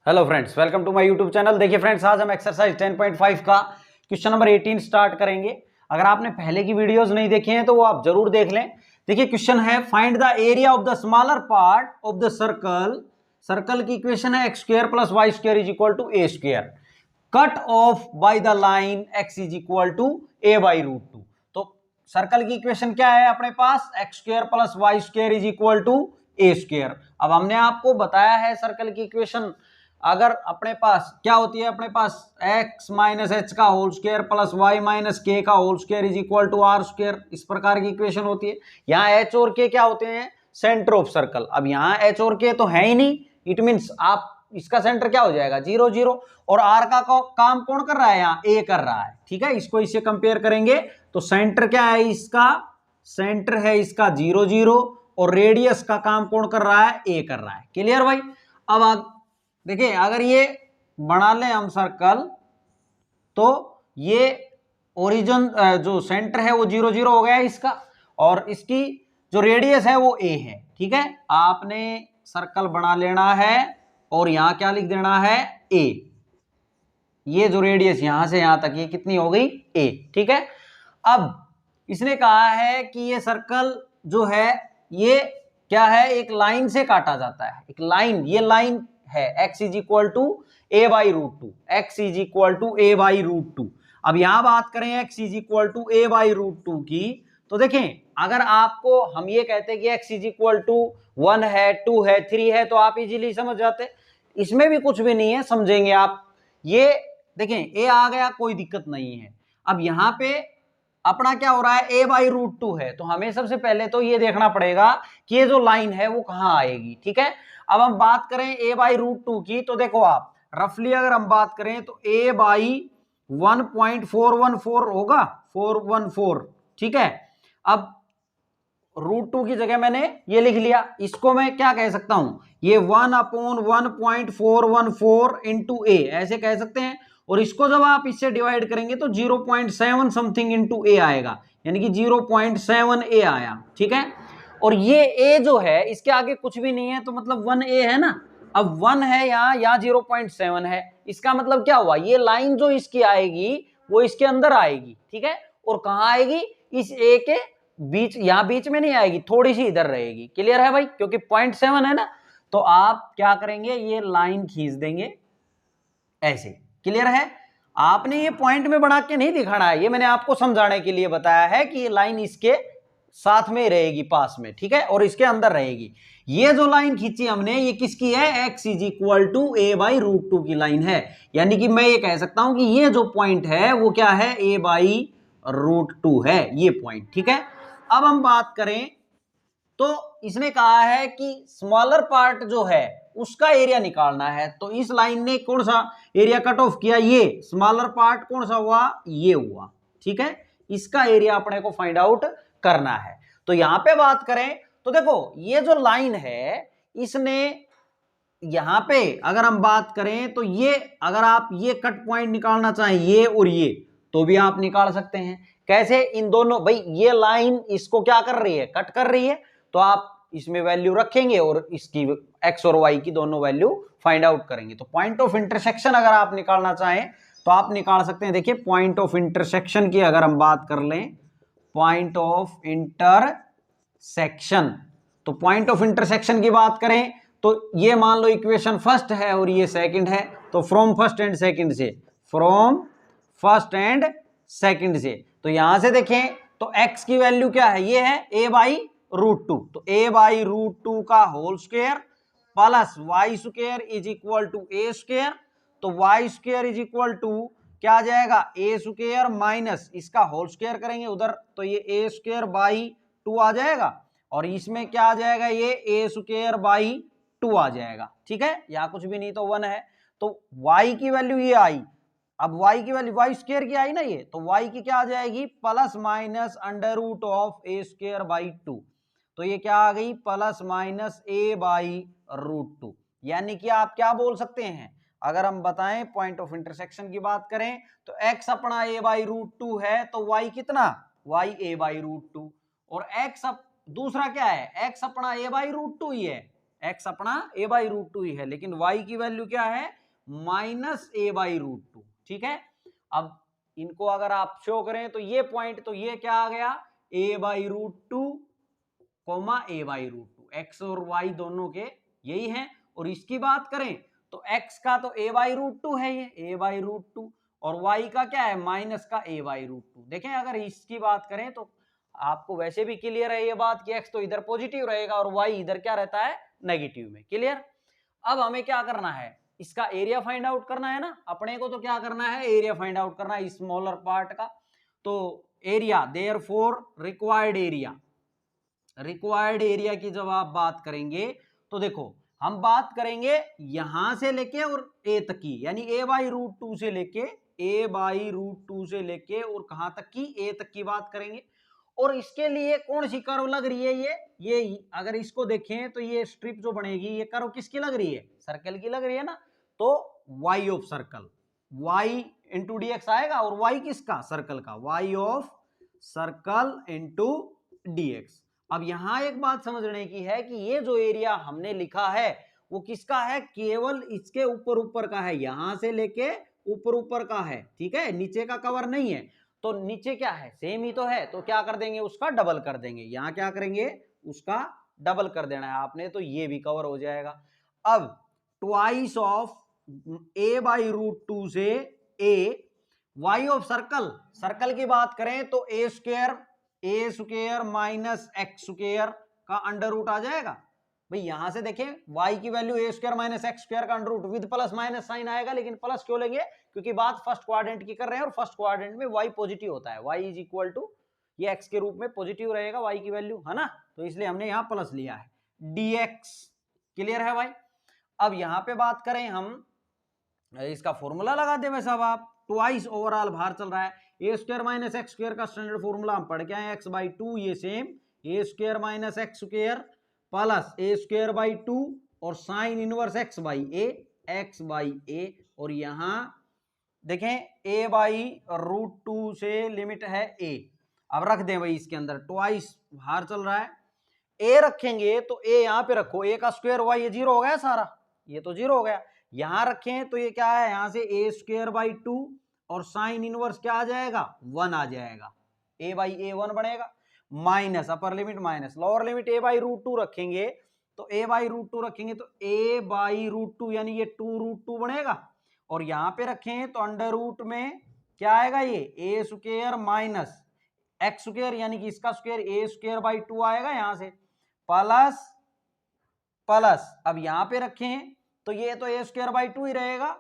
Hello friends, welcome to my YouTube channel. देखिए friends, आज हम एक्सरसाइज 10.5 का क्वेश्चन नंबर 18 स्टार्ट करेंगे। अगर आपने पहले की वीडियोस नहीं देखे हैं तो वो आप जरूर देख लें। देखिए क्वेश्चन है, find the area of the smaller part of the circle. Circle की इक्वेशन है x square plus Y square is equal to a square, cut off by the line x is equal to A by root two. तो circle की equation क्या है अपने पास, x square plus Y square is equal to a square. अब हमने आपको बताया है सर्कल की इक्वेशन अगर अपने पास क्या होती है, अपने पास x माइनस एच का whole square plus Y minus K का whole square is equal to R square, इस प्रकार की इक्वेशन होती है। यहाँ h और k क्या होते हैं, सेंटर ऑफ सर्कल। अब यहाँ h और k तो है ही नहीं, इट मीन्स आप इसका सेंटर क्या हो जाएगा, 0 0। और r का काम कौन कर रहा है, यहाँ a कर रहा है। ठीक है, इसको इससे कंपेयर करेंगे तो सेंटर क्या है इसका, सेंटर है इसका 0 0 और रेडियस का काम कौन कर रहा है, a कर रहा है। क्लियर भाई। अब देखिए अगर ये बना लें हम सर्कल तो ये ओरिजिन जो सेंटर है वो 0 0 हो गया है इसका, और इसकी जो रेडियस है वो a है। ठीक है, आपने सर्कल बना लेना है और यहां क्या लिख देना है, a। ये जो रेडियस यहां से यहां तक ये कितनी हो गई, a। ठीक है, अब इसने कहा है कि ये सर्कल जो है ये क्या है, एक लाइन से काटा जाता है। एक लाइन, ये लाइन है x is equal to A by root two, X is equal to A by root two. अब यहां बात करें x is equal to A by root two की, तो देखें अगर आपको हम ये कहते हैं कि x इज इक्वल टू 1 है, 2 है, 3 है, तो आप इजीली समझ जाते। इसमें भी कुछ भी नहीं है, समझेंगे आप। ये देखें a आ गया, कोई दिक्कत नहीं है। अब यहां पे अपना क्या हो रहा है, a बाई रूट टू है, तो हमें सबसे पहले तो ये देखना पड़ेगा कि ये जो लाइन है वो कहां आएगी। ठीक है, अब हम बात करें a बाई रूट टू की, तो देखो आप रफली अगर हम बात करें तो a बाई 1.414 होगा, 414। ठीक है, अब रूट टू की जगह मैंने ये लिख लिया, इसको मैं क्या कह सकता हूं, ये 1/1.414 इंटू ए ऐसे कह सकते हैं। और इसको जब आप इससे डिवाइड करेंगे तो 0.7 समथिंग इंटू ए आएगा, यानी कि 0.7 ए आया। ठीक है, और ये a जो है इसके आगे कुछ भी नहीं है, तो मतलब 1a है ना। अब 1 है यहाँ 0.7 है, इसका मतलब क्या हुआ, ये लाइन जो इसकी आएगी वो इसके अंदर आएगी। ठीक है, और कहाँ आएगी, इस a के बीच, यहाँ बीच में नहीं आएगी, थोड़ी सी इधर रहेगी। क्लियर है भाई, क्योंकि 0.7 है ना, तो आप क्या करेंगे, ये लाइन खींच देंगे ऐसे। क्लियर है, आपने ये पॉइंट में बना के नहीं दिखाना है, ये मैंने आपको समझाने के लिए बताया है कि ये लाइन इसके साथ में रहेगी, पास में। ठीक है, और इसके अंदर रहेगी। ये जो लाइन खींची हमने ये किसकी है, x is equal to A by root two की लाइन है। यानी कि मैं ये कह सकता हूं कि ये जो पॉइंट है वो क्या है, a बाई रूट टू है ये पॉइंट। ठीक है, अब हम बात करें तो इसने कहा है कि स्मॉलर पार्ट जो है उसका एरिया निकालना है। तो इस लाइन ने कौन सा एरिया कट ऑफ किया, ये स्मॉलर पार्ट कौन सा हुआ, ये हुआ। ठीक है, इसका एरिया अपने को फाइंड आउट करना है। तो यहां पे बात करें तो देखो ये जो लाइन है इसने यहां पे अगर हम बात करें तो ये, अगर आप ये कट पॉइंट निकालना चाहें ये और ये, तो भी आप निकाल सकते हैं। कैसे, इन दोनों, भाई ये लाइन इसको क्या कर रही है, कट कर रही है, तो आप इसमें वैल्यू रखेंगे और इसकी x और y की दोनों वैल्यू फाइंड आउट करेंगे। तो पॉइंट ऑफ इंटरसेक्शन अगर आप निकालना चाहें तो आप निकाल सकते हैं। देखिए पॉइंट ऑफ इंटरसेक्शन की अगर हम बात कर लें, पॉइंट ऑफ इंटरसेक्शन, तो पॉइंट ऑफ इंटरसेक्शन की बात करें तो ये मान लो इक्वेशन फर्स्ट है और ये सेकंड है, तो फ्रॉम फर्स्ट एंड सेकंड से, फ्रॉम फर्स्ट एंड सेकंड से, तो यहां से देखें तो x की वैल्यू क्या है, ये है a बाई रूट टू, तो a बाई रूट टू का whole square plus Y square is equal to a square. तो y square is equal to क्या आ जाएगा, ए स्क्वायर माइनस इसका होल स्क्वायर करेंगे उधर, तो ये ए स्क्वायर बाई 2 आ जाएगा, और इसमें क्या आ जाएगा, ये ए स्क्वायर बाई 2 आ जाएगा। ठीक है, यहाँ कुछ भी नहीं तो 1 है, तो y की वैल्यू ये आई। अब y की वैल्यू वाई स्क्वायर की आई ना ये, तो y की क्या आ जाएगी, plus minus under root of A square by 2, तो ये क्या आ गई, plus minus a by root 2। यानी कि आप क्या बोल सकते हैं, अगर हम बताएं पॉइंट ऑफ इंटरसेक्शन की बात करें तो x अपना a बाई रूट 2 है, तो y कितना, y a बाई रूट 2, और x दूसरा क्या है, x अपना a बाई रूट 2 ही है, x अपना a/√2 ही है, लेकिन y की वैल्यू क्या है -a/√2। ठीक है, अब इनको अगर आप शो करें तो ये पॉइंट, तो ये क्या आ गया a/√2, a/√2, x और y दोनों के यही है। और इसकी बात करें तो x का तो a/√2 है, ये a/√2, और y का क्या है माइनस का a/√2। देखें अगर इसकी बात करें तो आपको वैसे भी क्लियर है ये बात कि x तो इधर पॉजिटिव रहेगा और y इधर क्या रहता है नेगेटिव में। क्लियर। अब हमें क्या करना है, इसका एरिया फाइंड आउट करना है ना अपने को, तो क्या करना है एरिया फाइंड आउट करना है स्मॉलर पार्ट का। तो एरिया, देयरफॉर रिक्वायर्ड एरिया की जब आप बात करेंगे तो देखो हम बात करेंगे यहां से लेके और a तक की, यानी a/√2 से लेके a/√2 से लेके और कहां तक की a तक की बात करेंगे। और इसके लिए कौन सी कर्व लग रही है, ये अगर इसको देखें तो ये स्ट्रिप जो बनेगी ये कर्व किसकी लग रही है, सर्कल की लग रही है ना। तो y of circle, y into dx आएगा, और y किसका सर्कल का, y of circle into dx। अब यहां एक बात समझने की है कि ये जो एरिया हमने लिखा है वो किसका है, केवल इसके ऊपर ऊपर का है, यहां से लेके ऊपर ऊपर का है। ठीक है, नीचे का कवर नहीं है। तो नीचे क्या है सेम ही तो है, तो क्या कर देंगे उसका डबल कर देंगे, यहां क्या करेंगे उसका डबल कर देना है आपने, तो ये भी कवर हो जाएगा। अब ट्वाइस ऑफ a/√2 से a, y ऑफ सर्कल की बात करें तो a square minus x square का अंडर रूट आ जाएगा। भाई यहां से देखें y की value a square minus x square का under root with plus minus sign आएगा, लेकिन प्लस क्यों लेंगे, क्योंकि बात फर्स्ट क्वाड्रेंट की कर रहे हैं और फर्स्ट क्वाड्रेंट में y पॉजिटिव होता है, y इज इक्वल टू ये x के रूप में पॉजिटिव रहेगा y की वैल्यू, है ना, तो इसलिए हमने यहां प्लस लिया है dx। क्लियर है भाई। अब यहां पे बात करें हम, इसका फॉर्मूला लगा दे वैसा आप, ट्वाइस ओवरऑल बाहर चल रहा है, ए स्क्वायर माइनस एक्स स्क्वायर का स्टैंडर्ड फॉर्मूला हम पढ़ के आए x/2, ये same A square minus X square plus A square by 2 और साइन इनवर्स x/a, और यहां देखें a/√2 से लिमिट है a। अब रख दें भाई इसके अंदर, ट्वाइस बाहर चल रहा है, a रखेंगे तो a यहां पे रखो, a का स्क्वायर हुआ, ये जीरो हो गया सारा, ये तो जीरो हो गया। यहां रखें तो ये क्या है, यहां से a स्क्वायर बाई 2 और साइन इनवर्स क्या आ जाएगा 1 आ जाएगा, a/a 1 बनेगा, minus upper limit minus lower limit a/√2 रखेंगे तो a/√2 रखेंगे तो a/√2 यानी ये 2√2 बनेगा, और यहां पे रखें तो अंडर रूट में क्या आएगा, ये a square minus X square यानी कि इसका स्क्वायर a स्क्वायर बाई 2 आएगा, यहां से प्लस प्लस, अब यहां पे रखें तो ये तो a स्क्वायर बाई 2 ही रहेगा,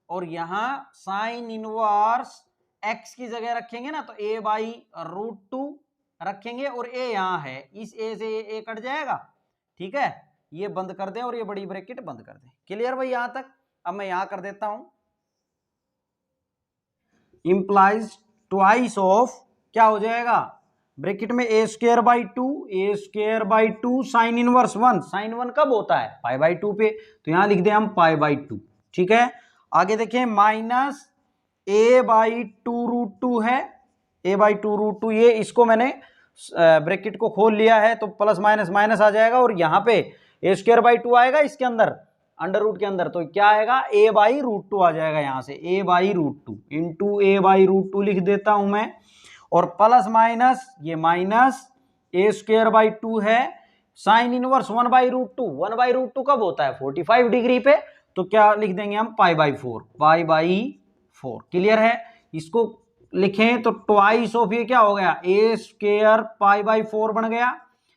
और यहां साइन इनवर्स x की जगह रखेंगे ना तो a/√2 रखेंगे, और a यहां है, इस a से a कट जाएगा। ठीक है, ये बंद कर दें और ये बड़ी ब्रैकेट बंद कर दें। क्लियर भाई यहां तक। अब मैं यहां कर देता हूं, इंप्लाइज ट्वाइस ऑफ क्या हो जाएगा, ब्रैकेट में a square by 2 sine inverse 1, sine 1 कब होता है π/2 पे, तो यहां लिख दें हम π/2। ठीक है, आगे देखें माइनस a/2√2 है, a/2√2, ये इसको मैंने ब्रैकेट को खोल लिया है तो प्लस माइनस माइनस आ जाएगा, और यहां पे a स्क्वायर बाई 2 आएगा इसके अंदर अंडर रूट के अंदर, तो क्या आएगा a/√2 आ जाएगा, यहां से a/√2 इंटू a/√2 लिख देता हूं मैं, और प्लस माइनस ये माइनस a स्क्वायर बाई 2 है, साइन इनवर्स 1/√2, 1/√2 कब होता है 45 डिग्री पे, तो क्या लिख देंगे हम π/4। क्लियर है, इसको लिखें तो ट्वाइस ऑफ ये क्या हो गया a स्क्वायर π/4 बन गया,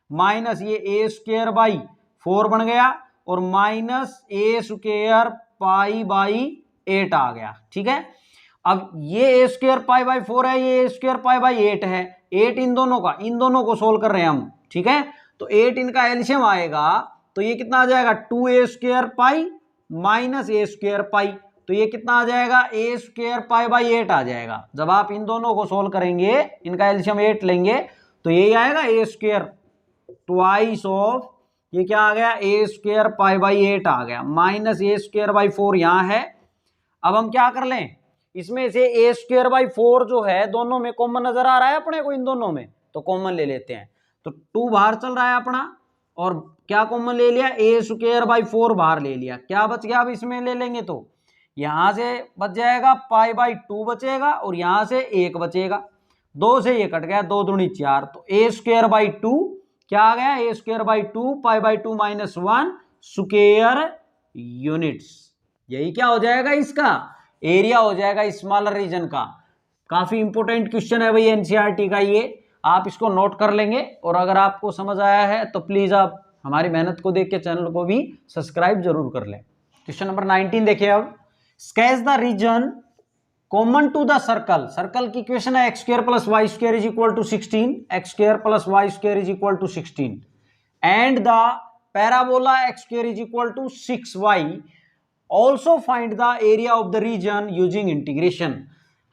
माइनस ये a स्क्वायर बाई 4 बन गया, और माइनस a स्क्वायर π/8 आ गया। ठीक है, अब ये a स्क्वायर π/4 है, ये a स्क्वायर π/8 है, 8 इन दोनों को सोल्व कर रहे हैं हम। ठीक है, तो 8 इनका एलसीएम आएगा तो ये कितना आ जाएगा 2a square pi minus a square pi, तो ये कितना आ जाएगा a स्क्वायर π/8 आ जाएगा। जब आप इन दोनों को सोल्व करेंगे, इनका एलसीएम 8 लेंगे तो यही आएगा a स्क्वायर ट्वाइस ऑफ ये क्या आ गया a स्क्वायर π/8 आ गया, माइनस a स्क्वायर बाई 4 यहां है। अब हम क्या कर लें, इसमें से a स्क्वायर बाई 4 जो है दोनों में कॉमन नजर आ रहा है अपने को, इन दोनों में तो कॉमन ले लेते हैं, तो 2 बाहर चल रहा है अपना, और क्या कॉमन ले लिया, ए स्क्वायर बाई 4 बाहर ले लिया, क्या बच गया, अब इसमें ले लेंगे तो यहां से बच जाएगा पाई बाई 2 बचेगा और यहां से 1 बचेगा, 2 से ये कट गया, 2 दूनी 4, तो ए स्क्वायर बाई 2 क्या आ गया, a square by 2 pi by 2 minus 1 square units. यही क्या हो जाएगा, इसका एरिया हो जाएगा स्मॉलर रीजन का। काफी इंपॉर्टेंट क्वेश्चन है भाई एनसीईआरटी का, ये आप इसको नोट कर लेंगे। और अगर आपको समझ आया है तो प्लीज आप हमारी मेहनत को देख के चैनल को भी सब्सक्राइब जरूर कर लें। क्वेश्चन नंबर 19 देखिए, अब sketch the region common to the circle. Circle की इक्वेशन है x square plus Y square is equal to 16, X square plus Y square is equal to 16 and the parabola X square is equal to 6y। Also find the area of the region using integration.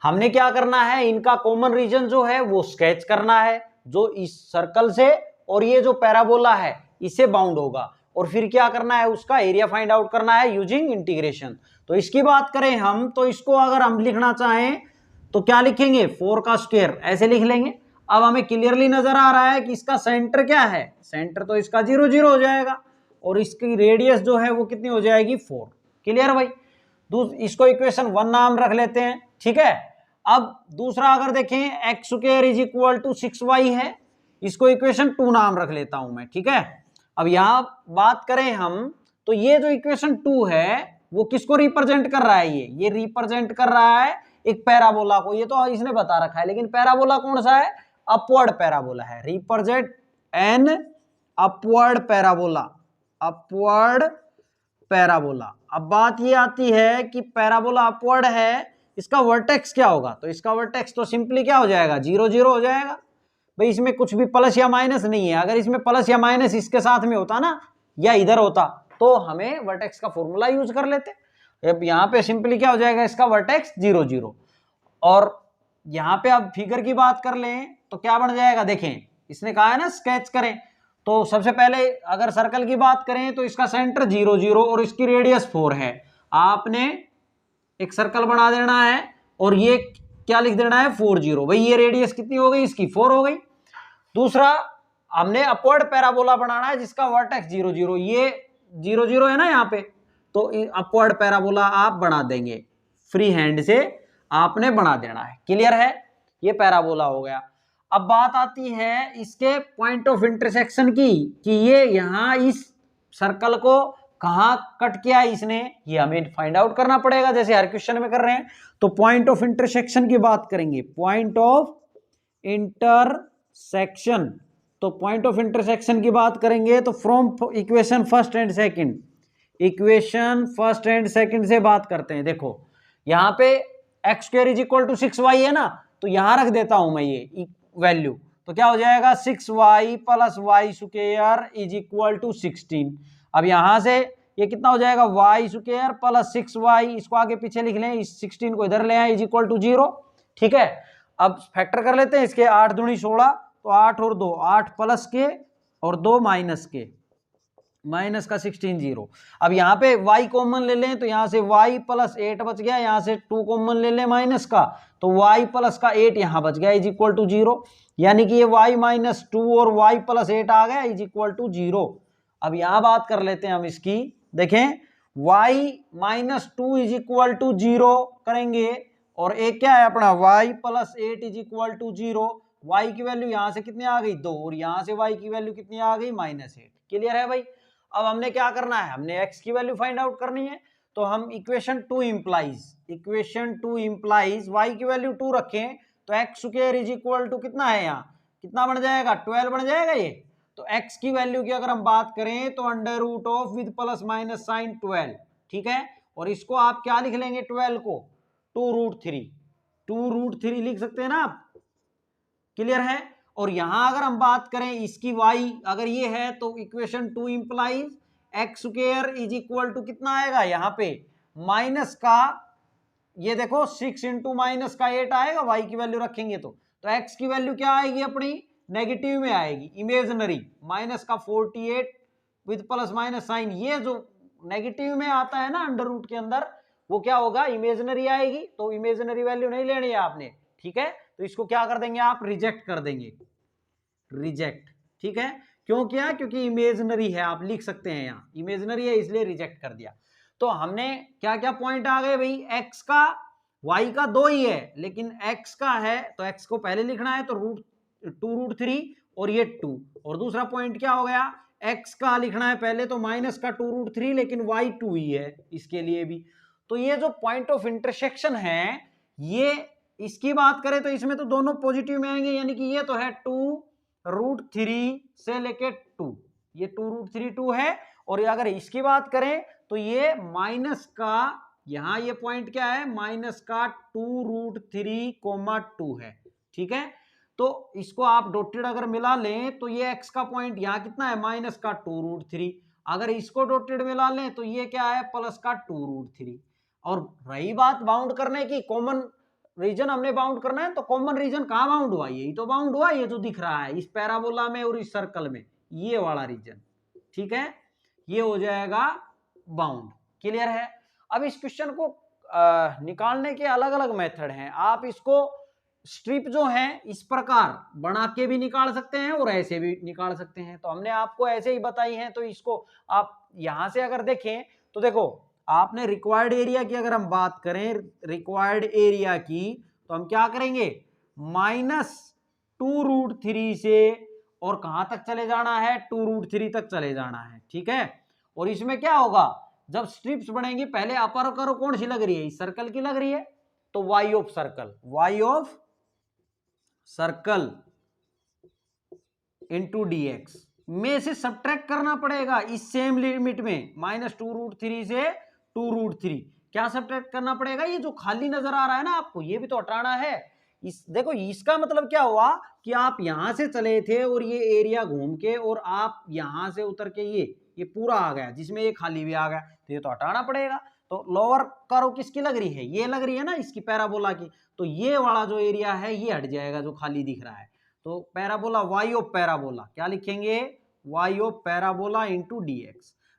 हमने क्या करना है, इनका common reason जो है वो sketch करना है, जो इस सर्कल से और ये जो पैराबोला है इससे बाउंड होगा, और फिर क्या करना है, उसका एरिया फाइंड आउट करना है यूजिंग इंटीग्रेशन। तो इसकी बात करें हम, तो इसको अगर हम लिखना चाहें तो क्या लिखेंगे, 4 का स्क्वायर ऐसे लिख लेंगे। अब हमें क्लियरली नजर आ रहा है कि इसका सेंटर क्या है, सेंटर तो इसका 0 0 हो जाएगा और इसकी रेडियस जो है वो कितनी हो जाएगी, 4। क्लियर भाई, इसको इक्वेशन 1 नाम रख लेते हैं, ठीक है। अब दूसरा अगर देखें, X square is equal to 6y है, इसको इक्वेशन 2 नाम रख लेता हूं मैं, ठीक है। अब यहां बात करें हम, तो ये जो इक्वेशन 2 है वो किसको रिप्रेजेंट कर रहा है, ये रिप्रेजेंट कर रहा है एक पैराबोला को। ये तो इसने बता रखा है, लेकिन पैराबोला कौन सा है, अपवर्ड पैराबोला है, represent an upward parabola, upward parabola. अब बात ये आती है कि पैराबोला अपवर्ड है, इसका वर्टेक्स क्या होगा, तो इसका वर्टेक्स तो सिंपली क्या हो जाएगा, 0 0 हो जाएगा भाई। इसमें कुछ भी प्लस या माइनस नहीं है, अगर इसमें प्लस या माइनस इसके साथ में होता ना, या इधर होता, तो हमें वर्टेक्स का फॉर्मूला यूज कर लेते। अब यहाँ पे सिंपली क्या हो जाएगा, इसका वर्टेक्स 0 0। और यहाँ पे अब फिगर की बात कर लें तो क्या बन जाएगा, देखें इसने कहा है ना स्केच करें, तो सबसे पहले अगर सर्कल की बात करें तो इसका सेंटर 0 0 और इसकी रेडियस 4 है। आपने एक सर्कल बना देना है और ये क्या लिख देना है, 4 0। भाई ये रेडियस कितनी हो गई, इसकी 4 हो गई। दूसरा हमने अपवर्ड पैराबोला बनाना है जिसका वर्टेक्स 0 0, ये 0 0 है ना यहाँ पे, तो अपवर्ड पैराबोला आप बना देंगे, फ्री हैंड से आपने बना देना है। क्लियर है, ये पैराबोला हो गया। अब बात आती है इसके पॉइंट ऑफ इंटरसेक्शन की, कि ये यहाँ इस सर्कल को कहाँ कट किया इसने, ये हमें फाइंड आउट करना पड़ेगा, जैसे हर क्वेश्चन में कर रहे हैं। तो पॉइंट ऑफ इंटरसेक्शन की बात करेंगे, पॉइंट ऑफ इंटरसेक्शन, तो पॉइंट ऑफ इंटरसेक्शन की बात करेंगे तो from equation first and second, equation first and second से बात करते हैं। देखो यहाँ पे X square is equal to 6y है ना, तो यहां रख देता हूं मैं ये वैल्यू, तो क्या हो जाएगा, 6y plus Y square is equal to 16। अब यहां से ये कितना हो जाएगा, वाई स्क्वायर प्लस 6y, इसको आगे पीछे लिख लें, इस 16 को इधर ले आए, इज इक्वल टू 0, ठीक है। अब फैक्टर कर लेते हैं इसके, 8 दूनी 16, तो 8 और 2 8 प्लस के और 2 माइनस के, माइनस का 16 0। अब यहाँ पे y कॉमन ले लें तो यहाँ से y प्लस 8 बच गया, यहाँ से 2 कॉमन ले लें माइनस का, तो y प्लस का 8 यहाँ बच गया, इज इक्वल टू 0। यानी कि ये y माइनस 2 और y प्लस 8 आ गया, इज इक्वल टू 0। अब यहाँ बात कर लेते हैं हम इसकी, देखें y minus 2 is equal to 0 करेंगे, और एक क्या है अपना y plus 8 is equal to 0। y की वैल्यू यहाँ से कितनी आ गई, 2, और यहाँ से y की वैल्यू कितनी आ गई, -8। क्लियर है भाई। अब हमने क्या करना है, हमने x की वैल्यू फाइंड आउट करनी है, तो हम इक्वेशन 2 इंप्लाइज y की वैल्यू 2 रखें, तो X square is equal to कितना है, यहाँ कितना बन जाएगा, 12 बन जाएगा ये। तो x की वैल्यू की अगर हम बात करें तो under root of with plus minus sign 12, ठीक है। और इसको आप क्या लिख लेंगे, 12 को 2√3 लिख सकते हैं ना आप। क्लियर है। और यहां अगर हम बात करें इसकी y अगर ये है, तो equation 2 implies X square is equal to कितना आएगा, यहाँ पे माइनस का, ये देखो 6 इंटू माइनस का 8 आएगा, y की वैल्यू रखेंगे तो x की वैल्यू क्या आएगी अपनी, नेगेटिव में आएगी, इमेजनरी, माइनस का 48 विद प्लस माइनस साइन। ये जो नेगेटिव में आता है ना अंडर रूट के अंदर, वो क्या होगा, इमेजनरी आएगी, तो इमेजनरी वैल्यू नहीं लेनी है आपने, ठीक है। तो इसको क्या कर देंगे आप, रिजेक्ट कर देंगे, रिजेक्ट, ठीक है। क्यों किया? क्योंकि इमेजिनरी है, आप लिख सकते हैं यहाँ इमेजिनरी है इसलिए रिजेक्ट कर दिया। तो हमने क्या क्या पॉइंट आ गए भाई, एक्स का वाई का 2 ही है लेकिन एक्स का है तो एक्स को पहले लिखना है तो √2√3 और ये 2। और दूसरा पॉइंट क्या हो गया, एक्स का लिखना है पहले तो माइनस का 2√3 लेकिन वाई 2 ही है इसके लिए भी। तो ये जो पॉइंट ऑफ इंटरसेक्शन है ये, इसकी बात करें तो इसमें तो दोनों पॉजिटिव में आएंगे, यानी कि ये तो है 2√3 से लेके 2, ये 2√3 2 है। और अगर इसकी बात करें तो ये माइनस का, यहां ये पॉइंट क्या है, माइनस का 2√3, 2 है। ठीक है, तो इसको आप डॉटेड अगर मिला लें तो ये एक्स का पॉइंट यहां कितना है, माइनस का 2√3। अगर इसको डॉटेड मिला लें तो ये क्या है, प्लस का 2√3। और रही बात बाउंड करने की, कॉमन रीजन हमने बाउंड करना है, तो कॉमन रीजन कहां बाउंड हुआ, यही तो बाउंड हुआ, ये जो दिख रहा है इस पैराबोला में और इस सर्कल में, ये वाला रीजन। ठीक है, ये हो जाएगा बाउंड। क्लियर है? अब इस क्वेश्चन को निकालने के अलग अलग मेथड हैं। आप इसको स्ट्रिप जो है इस प्रकार बना के भी निकाल सकते हैं और ऐसे भी निकाल सकते हैं, तो हमने आपको ऐसे ही बताई है। तो इसको आप यहां से अगर देखें तो देखो, आपने रिक्वायर्ड एरिया की अगर हम बात करें, रिक्वायर्ड एरिया की, तो हम क्या करेंगे, -2√3 से और कहां तक चले जाना है, 2√3 तक चले जाना है। ठीक है, और इसमें क्या होगा, जब स्ट्रिप्स बनेंगी पहले अपर करो कौन सी लग रही है, इस सर्कल की लग रही है, तो Y of circle, Y of circle into dx में से सब्ट्रैक्ट करना पड़ेगा इस सेम लिमिट में, -2√3 से 2√3। क्या सब्ट्रैक्ट करना पड़ेगा, ये जो खाली नजर आ रहा है ना आपको, ये भी तो हटाना है। इस देखो, इसका मतलब क्या हुआ कि आप यहां से चले थे और ये एरिया घूम के और आप यहां से उतर के ये पूरा आ गया, जिसमें ये खाली भी आ गया, तो ये तो हटाना पड़ेगा। तो लोअर करो किसकी लग रही है, ये लग रही है ना इसकी, पैराबोला की, तो ये वाला जो एरिया है ये हट जाएगा जो खाली दिख रहा है। तो पैराबोला, वाई ऑफ पैराबोला क्या लिखेंगे, Y of parabola into dx।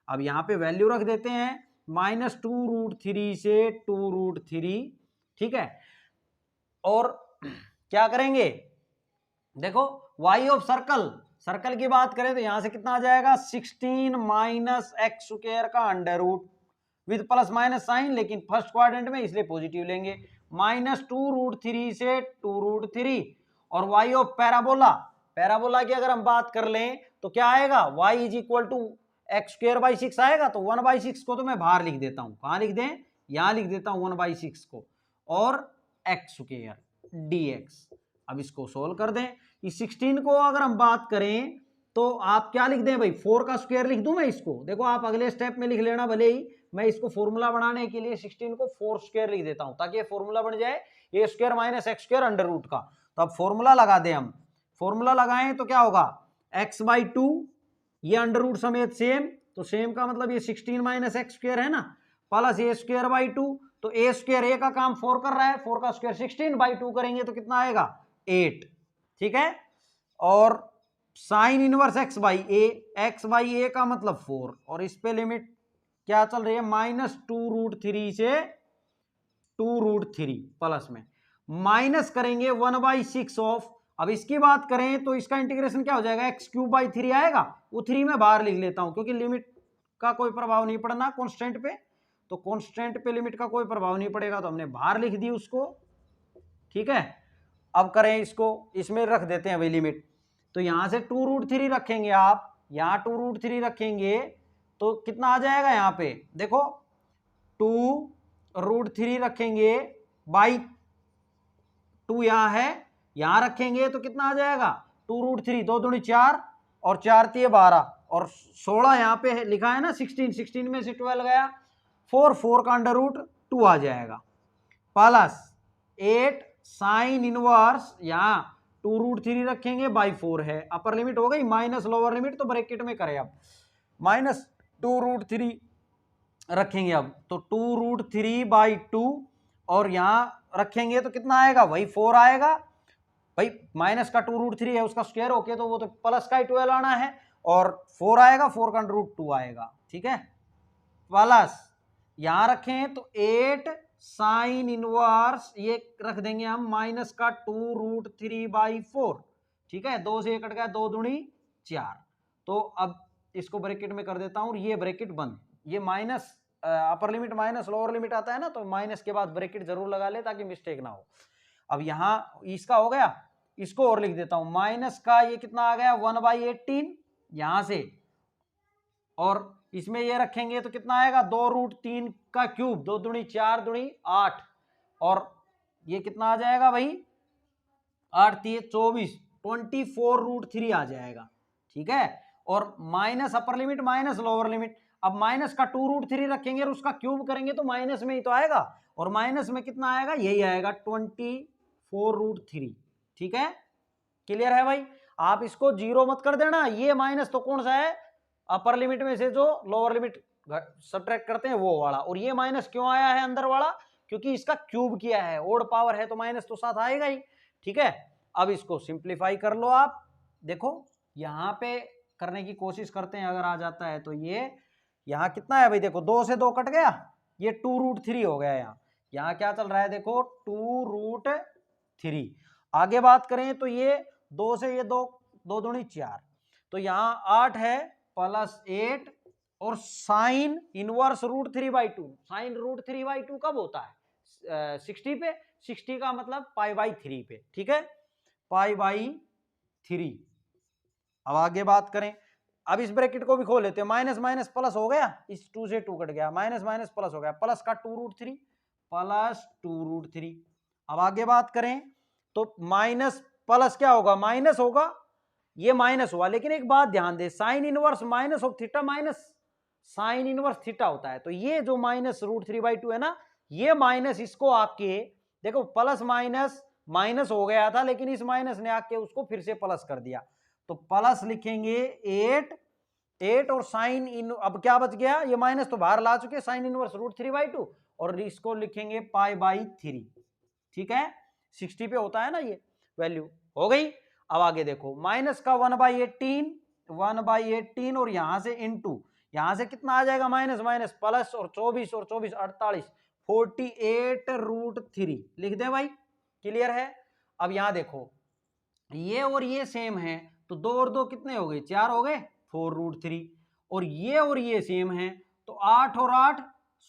अब यहाँ पे वैल्यू रख देते हैं -2√3 से 2√3। ठीक है, और क्या करेंगे, देखो वाई ऑफ सर्कल, सर्कल की बात करें तो यहां से कितना आ जाएगा, 16 - x² का under root with plus minus sign, लेकिन फर्स्ट क्वाड्रेंट में इसलिए पॉजिटिव लेंगे, -2√3 से 2√3। और वाई ऑफ पैराबोला, पैराबोला की अगर हम बात कर लें तो क्या आएगा, y = x²/6 आएगा। तो 1/6 को तो मैं बाहर लिख देता हूं, कहां लिख दें, यहां लिख देता हूं 1/6 को, और x² dx। अब इसको सोल्व कर दें, इस 16 को अगर हम बात करें तो आप क्या लिख दें भाई, 4 का स्क्वायर लिख दूं मैं इसको, देखो आप अगले स्टेप में लिख लेना, भले ही मैं इसको फॉर्मूला बनाने के लिए 16 को 4² लिख देता हूं ताकि ये फॉर्मूला बन जाए a² - x² अंडर रूट का। तो अब फॉर्मूला लगा दें हम, फॉर्मूला लगाएं तो क्या होगा, x/2, ये अंडर रूट समेत सेम, तो सेम का मतलब ये 16 - x² है ना, प्लस a²/2, तो a² a का काम 4 कर रहा है, 4 का स्क्वायर 16/2 करेंगे तो कितना आएगा, 8। ठीक है, और साइन इनवर्स x/a का मतलब 4, और इस पे लिमिट क्या चल रही है, -2√3 से 2√3 प्लस में माइनस करेंगे 1/6 ऑफ। अब इसकी बात करें तो इसका इंटीग्रेशन क्या हो जाएगा, x³/3 आएगा, वो 3 में बाहर लिख लेता हूं क्योंकि लिमिट का कोई प्रभाव नहीं पड़ना कांस्टेंट पे, तो कांस्टेंट पे लिमिट का कोई प्रभाव नहीं पड़ेगा, तो हमने बाहर लिख दी उसको। ठीक है, अब करें इसको, इसमें रख देते हैं भाई लिमिट, तो यहां से 2√3 रखेंगे आप, यहां 2√3 रखेंगे तो कितना आ जाएगा, यहां पे देखो 2√3 रखेंगे बाई 2 यहां है, यहां रखेंगे तो कितना आ जाएगा, 2√3, 2 दूनी 4 और 4 3 12 और 16 यहां पे लिखा है ना, 16 में से 12 गया, 4 का अंडर रूट 2 आ जाएगा, प्लस 8 साइन इनवर्स, यहां 2√3 रखेंगे बाई 4 है, अपर लिमिट हो गई माइनस लोअर लिमिट, तो ब्रैकेट में करें अब, -2√3 रखेंगे अब, तो 2√3/2 और यहां रखेंगे तो कितना आएगा, वही 4 आएगा भाई, माइनस का 2√3 है उसका स्क्वायर होके तो वो तो प्लस का ही 12 आना है, और 4 आएगा, 4 का √2 आएगा। ठीक है, प्लस यहां रखें तो 8 साइन इनवर्स, ये रख देंगे हम माइनस का 2√3/4। ठीक है, 2 से 1 कट गया, 2 दूनी 4, तो अब इसको ब्रैकेट में कर देता हूं और ये ब्रैकेट बंद। ये minus upper limit minus lower limit आता है ना, तो माइनस के बाद ब्रैकेट जरूर लगा ले ताकि मिस्टेक ना हो। अब यहाँ इसका हो गया, इसको और लिख देता हूं, माइनस का ये कितना आ गया 1/18 यहां से, और इसमें ये रखेंगे तो कितना आएगा 2√3 का क्यूब, 2 दूनी 4 दूनी 8, और ये कितना आ जाएगा भाई 8 3 24, 24√3 आ जाएगा। ठीक है, और minus upper limit minus lower limit, अब माइनस का 2√3 रखेंगे और उसका क्यूब करेंगे तो माइनस में ही तो आएगा, और माइनस में कितना आएगा यही आएगा 24√3। ठीक है, क्लियर है भाई। आप इसको जीरो मत कर देना, ये माइनस तो कौन सा है अपर लिमिट में से जो लोअर लिमिट सब्ट्रैक्ट करते हैं वो वाला, और ये माइनस क्यों आया है अंदर वाला, क्योंकि इसका क्यूब किया है, ओड पावर है तो माइनस तो साथ आएगा ही। ठीक है, अब इसको सिंप्लीफाई कर लो आप, देखो यहां पे करने की कोशिश करते हैं, अगर आ जाता है तो ये यहां कितना है भाई, देखो 2 से 2 कट गया, ये 2√3 हो गया। यहाँ क्या चल रहा है देखो 2√3। आगे बात करें तो ये 2 से ये 2 2 दूनी 4, तो यहाँ 8 है प्लस 8 और साइन इनवर्स √3/2। साइन √3/2 कब होता है 60 पे, 60 का मतलब π/3 पे। ठीक है, π/3। अब आगे बात करें, अब इस ब्रैकेट को भी खोल लेते हैं, माइनस माइनस प्लस हो गया, इस 2 से 2 कट गया, माइनस माइनस प्लस हो गया, प्लस का 2√3 प्लस 2√3। अब आगे बात करें तो माइनस प्लस क्या होगा माइनस होगा, ये माइनस हुआ, लेकिन एक बात ध्यान दे, sine inverse minus of theta minus sine inverse theta होता है, तो ये जो माइनस √3/2 है ना, ये माइनस इसको आके देखो प्लस माइनस माइनस हो गया था, लेकिन इस माइनस ने आके उसको फिर से प्लस कर दिया, तो प्लस लिखेंगे 8 और साइन इन, अब क्या बच गया, ये माइनस तो बाहर ला चुके, साइन इनवर्स √3/2, और इसको लिखेंगे π/3। ठीक है, 60 पे होता है ना ये वैल्यू, हो गई। अब आगे देखो, माइनस का 1/18 और यहां से इनटू, यहां से कितना आ जाएगा माइनस माइनस प्लस, और 24 और 24 48, 48√3 लिख दे भाई, क्लियर है। अब यहां देखो ये और ये सेम है, तो 2 और 2 कितने हो गए 4 हो गए 4√3, और ये सेम है, तो 8 और 8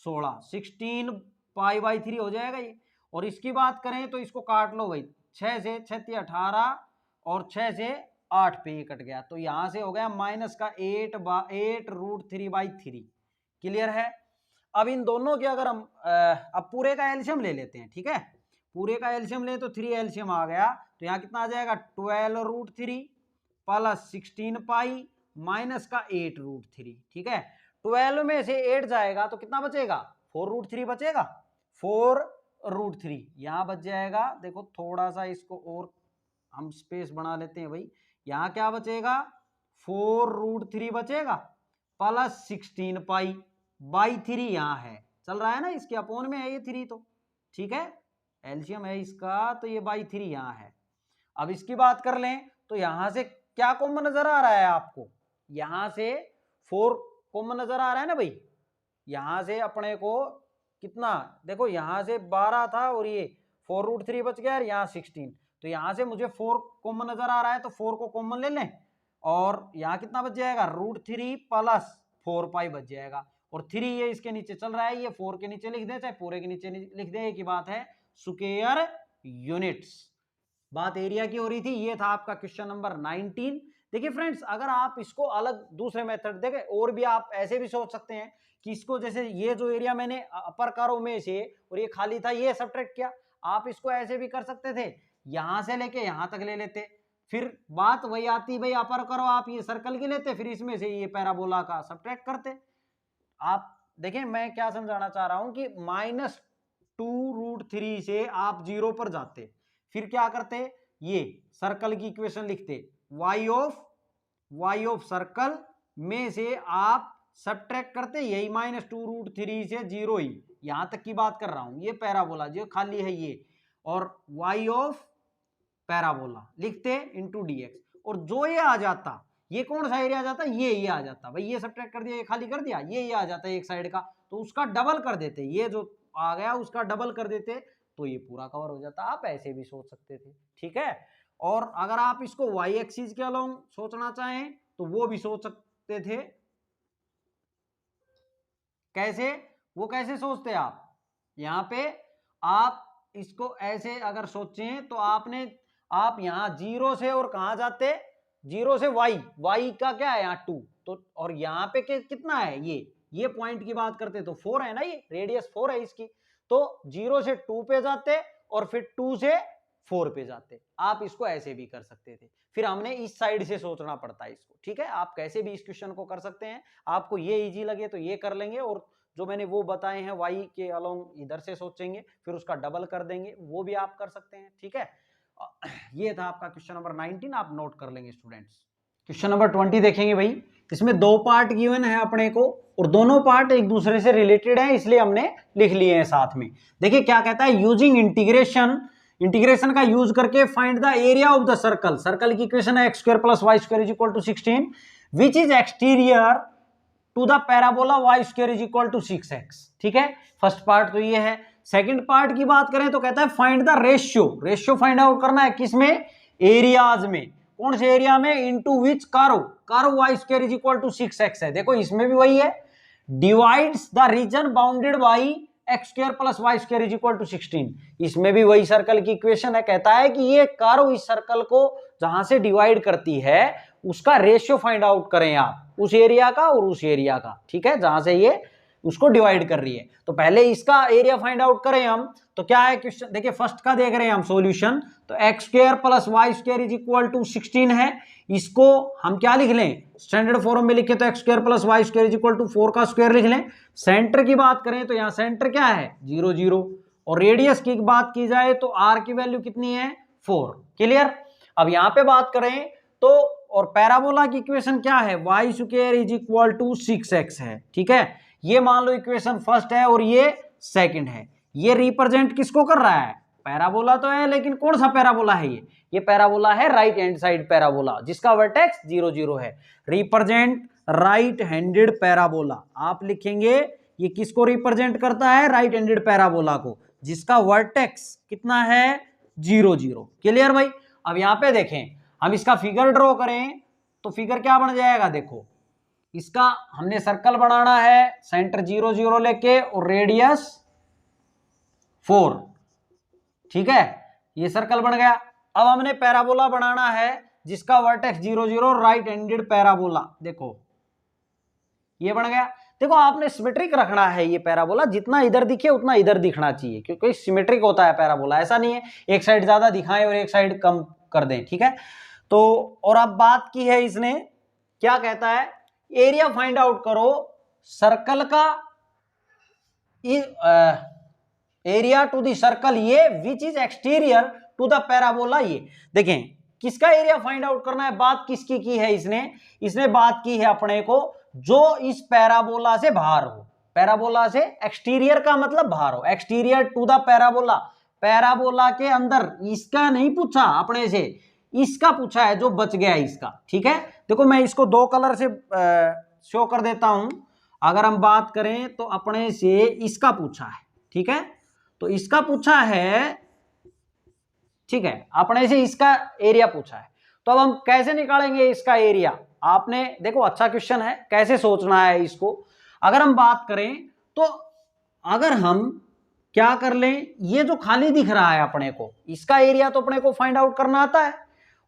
16, 16 π/3 हो जाएगा ये। और इसकी बात करें तो इसको काट लो भाई, 6 से 6 18 और 6 से 8 पे ये कट गया, तो यहां से हो गया माइनस का 8√3/3। क्लियर है। अब इन दोनों के अगर हम अब पूरे का एलसीएम ले लेते हैं, ठीक है, पूरे का एलसीएम ले तो 3 एलसीएम आ गया, तो यहाँ कितना आ जाएगा 12√3 प्लस 16 पाई माइनस का 8√3। ठीक है, 12 में से 8 जाएगा तो कितना बचेगा 4√3 बचेगा, 4√3 यहाँ बच जाएगा। देखो थोड़ा सा इसको और हम स्पेस बना लेते हैं भाई, यहाँ क्या बचेगा 4√3 बचेगा प्लस 16 π/3 यहाँ है, चल रहा है ना, इसके अपोन में है ये 3, तो ठीक है एलसीएम है इसका, तो ये /3 यहाँ है। अब इसकी बात कर लें तो यहां से क्या कॉमन नजर आ रहा है आपको, यहां से 4 कॉमन नजर आ रहा है ना भाई, यहां से अपने को कितना देखो, यहां से 12 था और ये 4√3 बच गया, और यहाँ 16, तो यहां से मुझे 4 कॉमन नजर आ रहा है, तो 4 को कॉमन ले लें, और यहाँ कितना बच जाएगा √3 प्लस 4π बच जाएगा, और 3 ये इसके नीचे चल रहा है, ये 4 के नीचे लिख दे चाहे पूरे के नीचे लिख दे, एक ही बात है, स्क्वायर यूनिट्स। बात एरिया की हो रही थी, ये था आपका क्वेश्चन नंबर 19। देखिए फ्रेंड्स, अगर आप इसको अलग दूसरे मेथड देखें, और भी आप ऐसे भी सोच सकते हैं कि इसको जैसे ये जो एरिया मैंने अपर करो में से और ये खाली था ये सब्ट्रैक्ट किया, आप इसको ऐसे भी कर सकते थे, यहां से लेके यहां तक ले लेते, फिर बात वही आती भाई अपर करो आप ये सर्कल की लेते, फिर इसमें से ये पैराबोला का सब्ट्रैक्ट करते। आप देखें मैं क्या समझाना चाह रहा हूं कि -2√3 से आप 0 पर जाते, फिर क्या करते, ये सर्कल की इक्वेशन लिखते, y ऑफ सर्कल में से आप सब्ट्रैक्ट करते, यही -2√3 से 0 ही, यहां तक की बात कर रहा हूं, ये पैराबोला जो खाली है ये, और y ऑफ पैराबोला लिखते इंटू dx, और जो ये आ जाता, ये कौन सा एरिया आ जाता, ये आ जाता भाई, ये सब्ट्रैक्ट कर दिया, ये खाली कर दिया, ये आ जाता है एक साइड का, तो उसका डबल कर देते, ये जो आ गया उसका डबल कर देते, तो ये पूरा कवर हो जाता। आप ऐसे भी सोच सकते थे, ठीक है। और अगर आप इसको y एक्सिस के अलोंग सोचना चाहें तो वो भी सोच सकते थे। कैसे? वो कैसे सोचते आप? यहां पे आप इसको ऐसे अगर सोचें तो आप यहां जीरो से और कहां जाते, जीरो से y का क्या है यहाँ 2, तो और यहाँ पे कितना है ये पॉइंट की बात करते तो 4 है ना, ये रेडियस 4 है इसकी, तो 0 से 2 पे जाते और फिर 2 से 4 पे जाते। आप इसको ऐसे भी कर सकते थे, फिर हमने इस साइड से सोचना पड़ता है इसको। ठीक है, आप कैसे भी इस क्वेश्चन को कर सकते हैं, आपको ये इजी लगे तो ये कर लेंगे, और जो मैंने वो बताए हैं y के अलोंग इधर से सोचेंगे, फिर उसका डबल कर देंगे, वो भी आप कर सकते हैं। ठीक है, ये था आपका क्वेश्चन नंबर 19, आप नोट कर लेंगे स्टूडेंट्स। क्वेश्चन नंबर 20 देखेंगे भाई। इसमें दो पार्ट गिवन है अपने को, और दोनों पार्ट एक दूसरे से रिलेटेड है, इसलिए हमने लिख लिए हैं साथ में। देखिए क्या कहता है, यूजिंग इंटीग्रेशन का यूज करके find the area of the circle की इक्वेशन है x square plus Y square is equal to 16 which is exterior to the parabola Y square is equal to 6x। ठीक है, फर्स्ट पार्ट तो ये है। Second part की बात करें तो कहता है find the ratio find out करना है, किसमें? एरियाज में। कौन से एरिया में? Into which curve Y square is equal to 6x है। देखो इसमें भी वही है, divides the region bounded by X square plus Y square is equal to 16। इसमें भी वही सर्कल की इक्वेशन है, कहता है कि ये कर्व इस सर्कल को जहां से डिवाइड करती है उसका रेशियो फाइंड आउट करें आप, उस एरिया का और उस एरिया का। ठीक है, जहां से ये उसको डिवाइड कर रही है, तो पहले इसका एरिया फाइंड आउट करें हम। तो क्या है क्वेश्चन, देखिए फर्स्ट का देख रहे हैं हम सॉल्यूशन, तो X square plus Y square is equal to 16 है। इसको हम क्या लिख लें, स्टैंडर्ड फॉर्म में लिखे तो X square plus Y square is equal to 4 का स्क्वायर लिख लें। सेंटर की बात करें तो यहाँ सेंटर क्या है 0 0, और रेडियस की बात की जाए तो आर की वैल्यू कितनी है 4। क्लियर। अब यहाँ पे बात करें तो, और पैराबोला की इक्वेशन क्या है, Y square is equal to 6x है। ठीक है, ये मान लो इक्वेशन फर्स्ट है और ये सेकंड है। ये रिप्रेजेंट किसको कर रहा है, पैराबोला तो है, लेकिन कौन सा पैराबोला है ये पैराबोला है राइट हैंड साइड पैराबोला, जिसका वर्टेक्स 0 0 है। रिप्रेजेंट राइट हैंडेड पैराबोला, आप लिखेंगे ये किसको रिप्रेजेंट करता है, राइट हैंडेड पैराबोला को, जिसका वर्टेक्स कितना है 0 0। क्लियर भाई। अब यहां पे देखें, हम इसका फिगर ड्रॉ करें तो फिगर क्या बन जाएगा, देखो इसका हमने सर्कल बनाना है, सेंटर 0 0 लेके और रेडियस 4। ठीक है, ये सर्कल बन गया। अब हमने पैराबोला बनाना है जिसका वर्टेक्स 0 0, राइट हैंडेड पैराबोला, देखो ये बन गया। देखो आपने सिमेट्रिक रखना है, ये पैराबोला जितना इधर दिखे उतना इधर दिखना चाहिए, क्योंकि सिमेट्रिक होता है पैराबोला, ऐसा नहीं है एक साइड ज्यादा दिखाएं और एक साइड कम कर दें। ठीक है, तो और अब बात की है इसने, क्या कहता है, एरिया फाइंड आउट करो सर्कल का, एरिया टू द सर्कल ये which is exterior to the parabola. ये देखें किसका एरिया फाइंड आउट करना है, बात किसकी की है इसने बात की है अपने को जो इस पैराबोला से बाहर हो, पैराबोला से एक्सटीरियर का मतलब बाहर हो, exterior to the parabola, parabola के अंदर। इसका नहीं पूछा अपने से, इसका पूछा है जो बच गया इसका। ठीक है, देखो मैं इसको दो कलर से शो कर देता हूं। अगर हम बात करें तो अपने से इसका पूछा है, ठीक है, तो इसका पूछा है, ठीक है, अपने से इसका एरिया पूछा है। तो अब हम कैसे निकालेंगे इसका एरिया, आपने देखो अच्छा क्वेश्चन है, कैसे सोचना है इसको। अगर हम बात करें तो अगर हम क्या कर लें, ये जो खाली दिख रहा है अपने को, इसका एरिया तो अपने को फाइंड आउट करना आता है,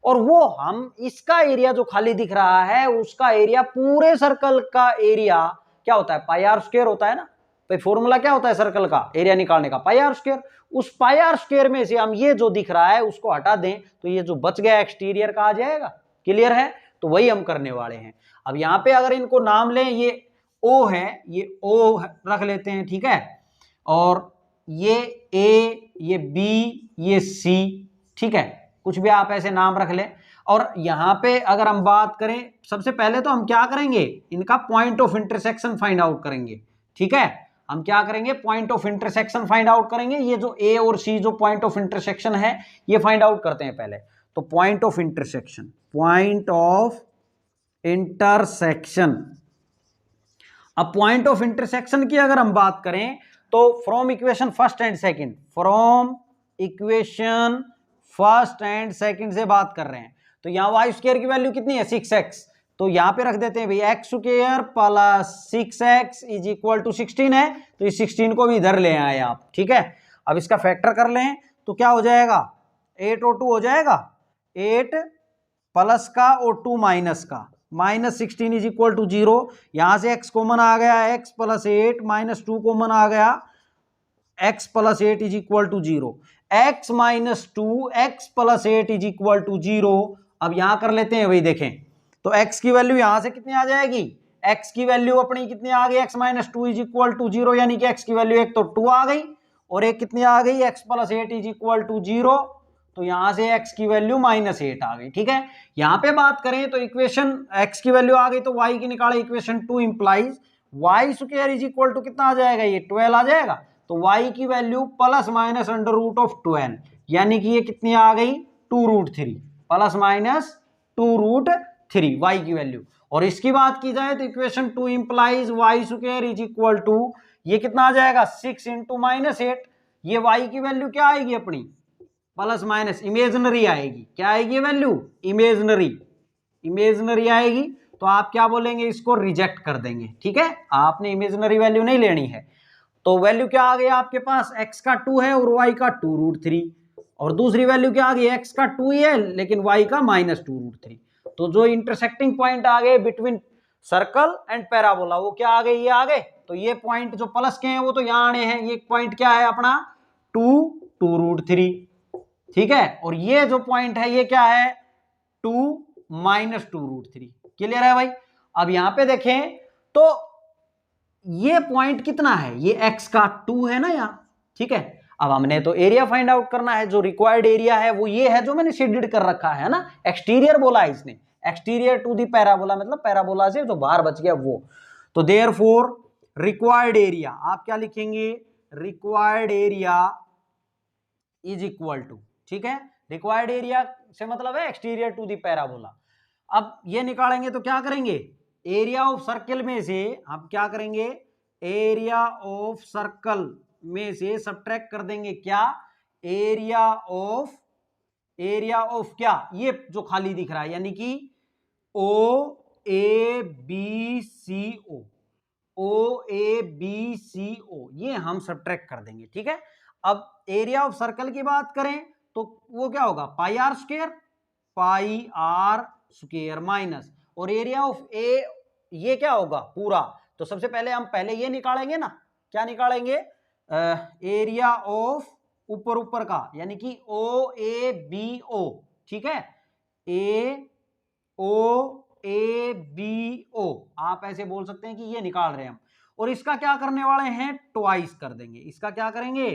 और वो हम इसका एरिया जो खाली दिख रहा है उसका एरिया, पूरे सर्कल का एरिया क्या होता है, पाई आर स्क्वायर होता है ना। भाई फॉर्मूला क्या होता है सर्कल का एरिया निकालने का, पाई आर स्क्वायर। उस पाई आर स्क्वायर में से हम ये जो दिख रहा है उसको हटा दें तो ये जो बच गया एक्सटीरियर का आ जाएगा। क्लियर है, तो वही हम करने वाले हैं। अब यहाँ पे अगर इनको नाम लें, ये ओ है, ये ओ रख लेते हैं, ठीक है, और ये ए, ये बी, ये सी, ठीक है, कुछ भी आप ऐसे नाम रख लें। और यहाँ पे अगर हम बात करें, सबसे पहले तो हम क्या करेंगे, इनका point of intersection find out करेंगे। ठीक है, हम क्या करेंगे, point of intersection find out करेंगे। ये जो ए और सी जो पॉइंट ऑफ इंटरसेक्शन है ये फाइंड आउट करते हैं पहले। तो point of intersection, point of intersection. अब पॉइंट ऑफ इंटरसेक्शन की अगर हम बात करें तो from equation first and second, from equation first and second से बात कर रहे हैं। तो यहां वाई स्क्वायर की वैल्यू कितनी है 6x, तो यहाँ पे रख देते हैं भाई X square plus 6x is equal to 16 है, तो इस 16 को भी इधर ले आए आप, ठीक है। अब इसका फैक्टर कर लें तो क्या हो जाएगा, 8 और 2 हो जाएगा, 8 प्लस का और 2 माइनस का, माइनस 16 इज इक्वल टू 0। यहां से x कॉमन आ गया, x प्लस 8 माइनस 2 कॉमन आ गया, x plus 8 is equal to 0, x minus 2 x plus 8 is equal to 0। अब यहां कर लेते हैं भाई, देखें तो x की वैल्यू यहां से कितनी आ जाएगी, x की वैल्यू अपनी कितनी आ गई, x minus 2 is equal to 0, यानी कि x की वैल्यू एक तो 2 आ गई और एक कितनी आ गई, x plus 8 is equal to 0, तो यहां से x की वैल्यू माइनस 8 आ गई, ठीक है। यहां पे बात करें तो इक्वेशन x की वैल्यू आ गई तो y की निकाले, equation 2 implies y square is equal to कितना आ जाएगा, ये 12 आ जाएगा, तो y की value plus minus under root of 12, यानी कि ये कितनी आ गई 2√3, प्लस माइनस 2√3 y की वैल्यू। और इसकी बात की जाए तो equation 2 implies y square is equal to, ये कितना आ जाएगा 6 इंटू माइनस 8, ये y की वैल्यू क्या आएगी अपनी, प्लस माइनस इमेजनरी आएगी, क्या आएगी वैल्यू, इमेजनरी, इमेजनरी आएगी, तो आप क्या बोलेंगे, इसको रिजेक्ट कर देंगे, ठीक है, आपने इमेजनरी वैल्यू नहीं लेनी है। तो वैल्यू क्या आ गई आपके पास, x का 2 है और y का 2√3, और दूसरी वैल्यू क्या आ गई, x का 2 ही है लेकिन y का माइनस 2√3। तो जो इंटरसेक्टिंग पॉइंट आ गए बिटवीन सर्कल एंड पैराबोला, वो क्या आ गए, ये आ गए। तो ये पॉइंट जो प्लस के हैं वो तो यहाँ आने हैं, ये पॉइंट क्या है अपना 2√3, ठीक है, और ये जो पॉइंट है ये क्या है 2 माइनस 2√3, क्लियर है भाई। अब यहां पे देखें तो ये पॉइंट कितना है, ये x का 2 है ना यहाँ, ठीक है। अब हमने तो एरिया फाइंड आउट करना है, जो रिक्वायर्ड एरिया है वो ये है जो मैंने शेडेड कर रखा है ना, एक्सटीरियर बोला है इसने, एक्सटीरियर टू दी पैराबोला, मतलब पैराबोला से जो बाहर बच गया वो। तो देयरफॉर रिक्वायर्ड एरिया आप क्या लिखेंगे, required area is equal to, ठीक है, रिक्वायर्ड एरिया से मतलब है एक्सटीरियर टू दी पैराबोला। अब ये निकालेंगे तो क्या करेंगे, एरिया ऑफ सर्कल में से हम क्या करेंगे, एरिया ऑफ सर्कल में से सब्ट्रैक्ट कर देंगे क्या, एरिया ऑफ क्या, ये जो खाली दिख रहा है, यानी कि ओ A B C O, O A B C ओ, ये हम सब्ट्रैक्ट कर देंगे, ठीक है। अब एरिया ऑफ सर्कल की बात करें तो वो क्या होगा, पाई आर स्क्वायर माइनस, और एरिया ऑफ ए ये क्या होगा पूरा, तो सबसे पहले हम पहले ये निकालेंगे ना, क्या निकालेंगे, एरिया ऑफ ऊपर का, यानी कि ओ ए बी ओ, ठीक है, ए बी ओ, आप ऐसे बोल सकते हैं कि ये निकाल रहे हैं हम, और इसका क्या करने वाले हैं, ट्वाइस कर देंगे, इसका क्या करेंगे,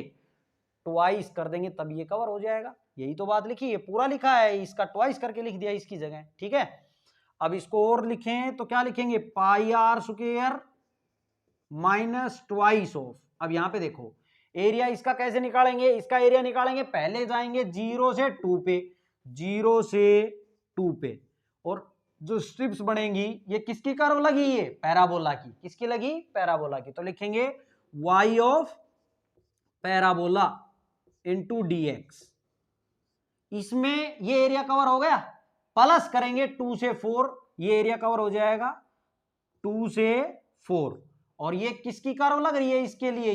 ट्वाइस कर देंगे, तब ये कवर हो जाएगा, यही तो बात लिखी है, पूरा लिखा है, इसका ट्वाइस करके लिख दिया इसकी जगह, ठीक है। अब इसको और लिखें तो क्या लिखेंगे, pi r square minus twice of, अब यहां पे देखो एरिया इसका कैसे निकालेंगे, इसका एरिया निकालेंगे, पहले जाएंगे 0 से 2 पे, 0 से 2 पे, और जो स्ट्रिप्स बनेंगी ये किसकी कर्व लगी, ये पैराबोला की, किसकी लगी, पैराबोला की, तो लिखेंगे y of parabola into dx, इसमें ये एरिया कवर हो गया, प्लस करेंगे 2 से 4, ये एरिया कवर हो जाएगा 2 से 4, और ये किसकी कर्व लग रही है इसके लिए,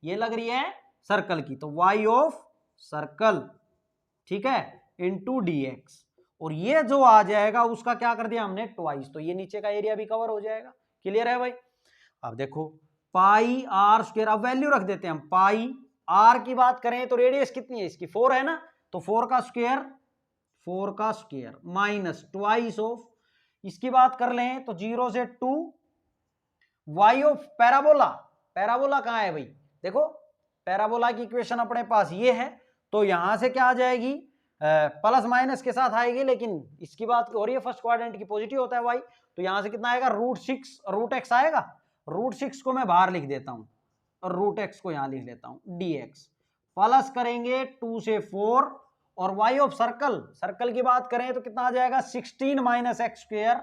ये लग रही है सर्कल की, तो y ऑफ सर्कल, ठीक है, इंटू dx, और ये जो आ जाएगा उसका क्या कर दिया हमने ट्वाइस, तो ये नीचे का एरिया भी कवर हो जाएगा, क्लियर है भाई। अब देखो पाई आर स्क्वायर, अब वैल्यू रख देते हैं हम, पाई आर की बात करें तो रेडियस कितनी है इसकी 4 है ना, तो 4 का स्क्वायर माइनस ट्वाइस ऑफ, इसकी बात कर लें तो 0 से 2, y ऑफ पैराबोला, पैराबोला कहां है भाई, देखो पैराबोला की इक्वेशन अपने पास ये है, तो यहां से क्या आ जाएगी, प्लस माइनस के साथ आएगी, लेकिन इसकी बात हो रही है फर्स्ट क्वाड्रेंट की, पॉजिटिव होता है y, तो यहां से कितना आएगा, √6 आएगा, √6 को मैं बाहर लिख देता हूं और √x को यहां लिख लेता हूं, dx प्लस करेंगे 2 से 4, और y ऑफ सर्कल की बात करें तो कितना आ जाएगा, 16 minus X square,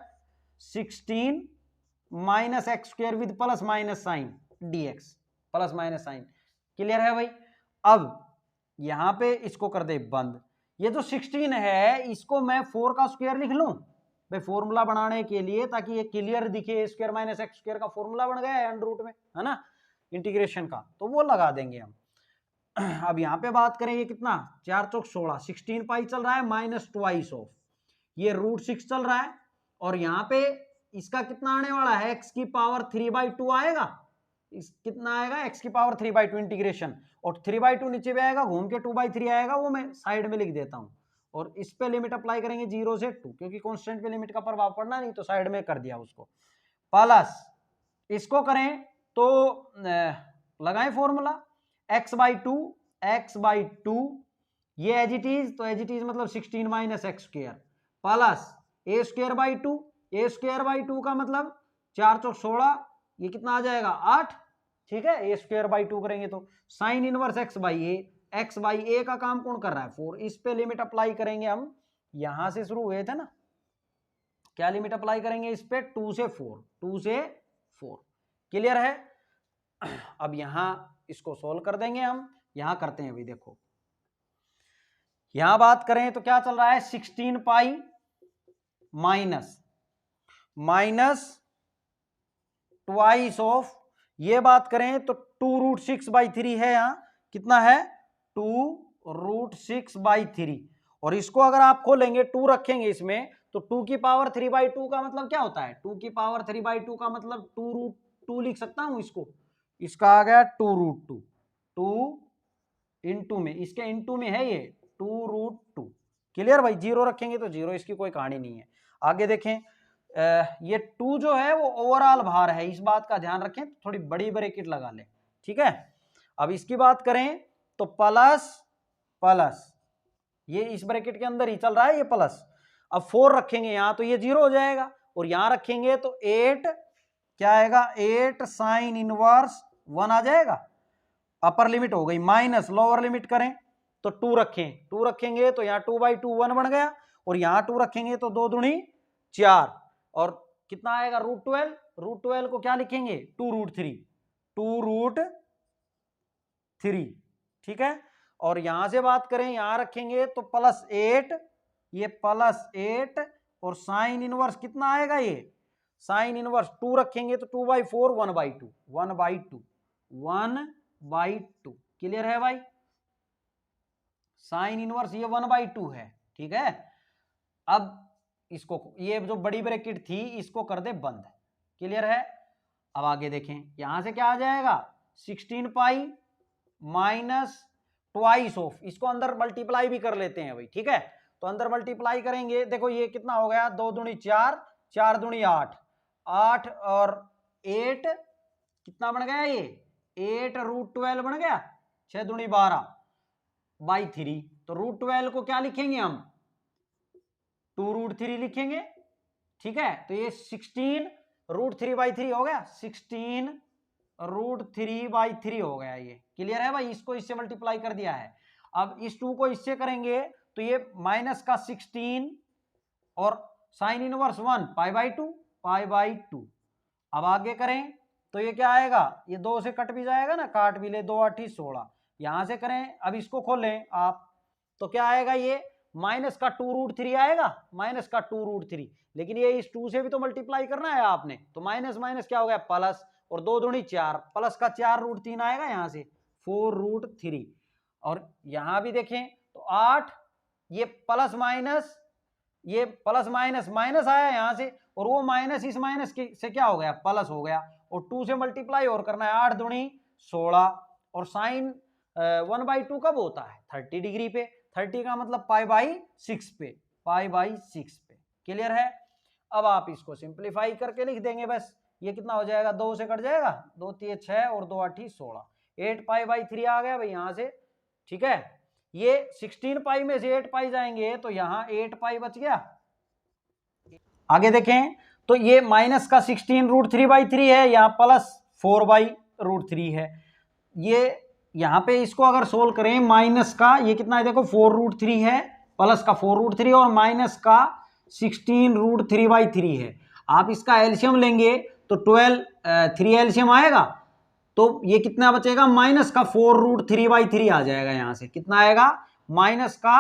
16 minus X square with plus minus sign dx, plus minus sign, clear है भाई। अब यहां पे इसको कर दे बंद, ये जो 16 है इसको मैं 4 का स्क्वायर लिख लूं, भाई फॉर्मूला बनाने के लिए, ताकि ये क्लियर दिखे, ए स्क्वायर माइनस एक्स स्क्वायर का फॉर्मूला बन गया है अंडर रूट में, है ना, इंटीग्रेशन का, तो वो लगा देंगे हम। अब यहाँ पे बात करेंगे कितना, 4 चौक 16, 16 पाई चल रहा है माइनस ट्वाइस ऑफ, ये √6 चल रहा है, और यहाँ पे इसका कितना आने वाला है, x की पावर 3/2 आएगा, इस कितना आएगा, x की पावर 3/2 इंटीग्रेशन, और 3/2 नीचे भी आएगा, घूम के 2/3 आएगा, वो मैं साइड में लिख देता हूं, और इस पे लिमिट अप्लाई करेंगे 0 से 2, क्योंकि कांस्टेंट पे लिमिट का प्रभाव पड़ना नहीं, तो साइड में कर दिया उसको, प्लस इसको करें तो लगाएं फॉर्मूला, x/2 ये एज इट इज, तो एज इट इज मतलब 16 minus X square plus a²/2, a²/2 का मतलब 4 चौक 16, ये कितना आ जाएगा 8, ठीक है, a²/2 करेंगे तो साइन इनवर्स x/a का काम कौन कर रहा है 4, इस पे लिमिट अप्लाई करेंगे हम, यहां से शुरू हुए थे ना, क्या लिमिट अप्लाई करेंगे इस पे, 2 से 4, क्लियर है। अब यहां इसको सोल्व कर देंगे हम, यहां करते हैं अभी, देखो यहां बात करें तो क्या चल रहा है, 16 पाई माइनस ट्वाइस ऑफ, ये बात करें तो 2√6/3 है, यहां कितना है 2√6/3, और इसको अगर आप खोलेंगे 2 रखेंगे इसमें, तो 2 की पावर 3/2 का मतलब क्या होता है, 2 की पावर 3/2 का मतलब 2√2 लिख सकता हूं इसको, इसका आ गया 2√2, 2 इंटू में, इसके इंटू में है ये 2√2, क्लियर भाई, 0 रखेंगे तो 0, इसकी कोई कहानी नहीं है। आगे देखें, ये 2 जो है वो ओवरऑल भार है, इस बात का ध्यान रखें, थोड़ी बड़ी ब्रैकेट लगा लें, ठीक है। अब इसकी बात करें तो प्लस ये इस ब्रैकेट के अंदर ही चल रहा है ये प्लस, अब 4 रखेंगे यहां तो ये 0 हो जाएगा, और यहां रखेंगे तो 8 क्या आएगा, 8 साइन इनवर्स 1 आ जाएगा, अपर लिमिट हो गई, माइनस लोअर लिमिट करें तो 2 रखेंगे तो यहाँ 2/2 1 बन गया, और यहाँ 2 रखेंगे तो 2 दूनी 4, और कितना आएगा √12 को क्या लिखेंगे 2√3, ठीक है। और यहां से बात करें, यहां रखेंगे तो +8, ये +8, और साइन इनवर्स कितना आएगा, ये साइन इनवर्स 2 रखेंगे तो 2/4 1/2, क्लियर है भाई, साइन इनवर्स ये 1/2 है, ठीक है। अब इसको, ये जो बड़ी ब्रैकेट थी इसको कर दे बंद, क्लियर है। अब आगे देखें, यहां से क्या आ जाएगा 16 पाई माइनस ट्वाइस ऑफ, इसको अंदर मल्टीप्लाई भी कर लेते हैं भाई, ठीक है, तो अंदर मल्टीप्लाई करेंगे, देखो ये कितना हो गया, 2 दूनी 4, 4 दूनी 8, 8 और 8 कितना बन गया, ये 8√12 बन गया, 6 दूनी 12/3, तो √12 को क्या लिखेंगे हम 2√3 लिखेंगे, ठीक है, तो ये 16√3/3 हो गया, 16√3/3 हो गया, ये क्लियर है भाई, इसको इससे मल्टीप्लाई कर दिया है। अब इस 2 को इससे करेंगे तो ये माइनस का 16 और साइन इनवर्स 1 पाई/2, अब आगे करें तो ये क्या आएगा, ये 2 से कट भी जाएगा ना, काट भी ले, 2 8 16, यहां से करें, अब इसको खोलें आप तो क्या आएगा, ये माइनस का 2√3 आएगा, माइनस का 2√3, लेकिन ये इस 2 से भी तो मल्टीप्लाई करना है आपने, तो माइनस माइनस क्या हो गया प्लस, और 2 दूनी 4, प्लस का 4√3 आएगा, यहां से 4√3, और यहां भी देखें तो 8, ये प्लस माइनस, ये प्लस माइनस माइनस आया यहां से, और वो माइनस इस माइनस से क्या हो गया प्लस हो गया, और 2 से मल्टीप्लाई और करना है, 8 दूनी 16, और साइन 1/2 कब होता है 30 डिग्री पे, 30 का मतलब π/6 पे, क्लियर है। अब आप इसको सिंप्लीफाई करके लिख देंगे बस, ये कितना हो जाएगा, 2 से कट जाएगा, 2 3 6 और 2 8 16, 8π/3 आ गया भाई यहां से, ठीक है। ये 16 पाई में से 8 पाई जाएंगे तो यहां 8 पाई बच गया। आगे देखें तो ये माइनस का 16√3/3 है, यहां प्लस 4/√3 है, ये यहां पे इसको अगर सोल्व करें, माइनस का ये कितना है देखो 4√3 है, प्लस का 4√3 और माइनस का 16√3/3 है। आप इसका एलसीएम लेंगे तो 12 3 एलसीएम आएगा, तो ये कितना बचेगा, माइनस का 4√3/3 आ जाएगा, यहां से कितना आएगा माइनस का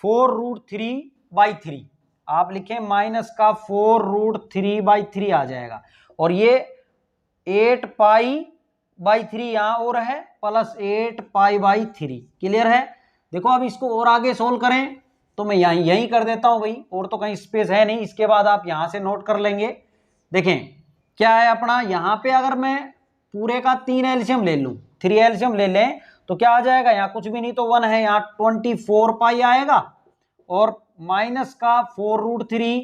4√3/3, आप लिखें माइनस का 4√3/3 आ जाएगा, और ये 8π/3 यहां और है, प्लस 8π/3। क्लियर है? देखो अब इसको और आगे सोल्व करें तो मैं यहीं कर देता हूं भाई, और तो कहीं स्पेस है नहीं, इसके बाद आप यहां से नोट कर लेंगे। देखें क्या है अपना, यहां पे अगर मैं पूरे का 3 एलसीएम ले लूं, 3 एलसीएम ले लें तो क्या आ जाएगा, यहाँ कुछ भी नहीं तो 1 है, यहाँ 24π आएगा, और माइनस का 4√3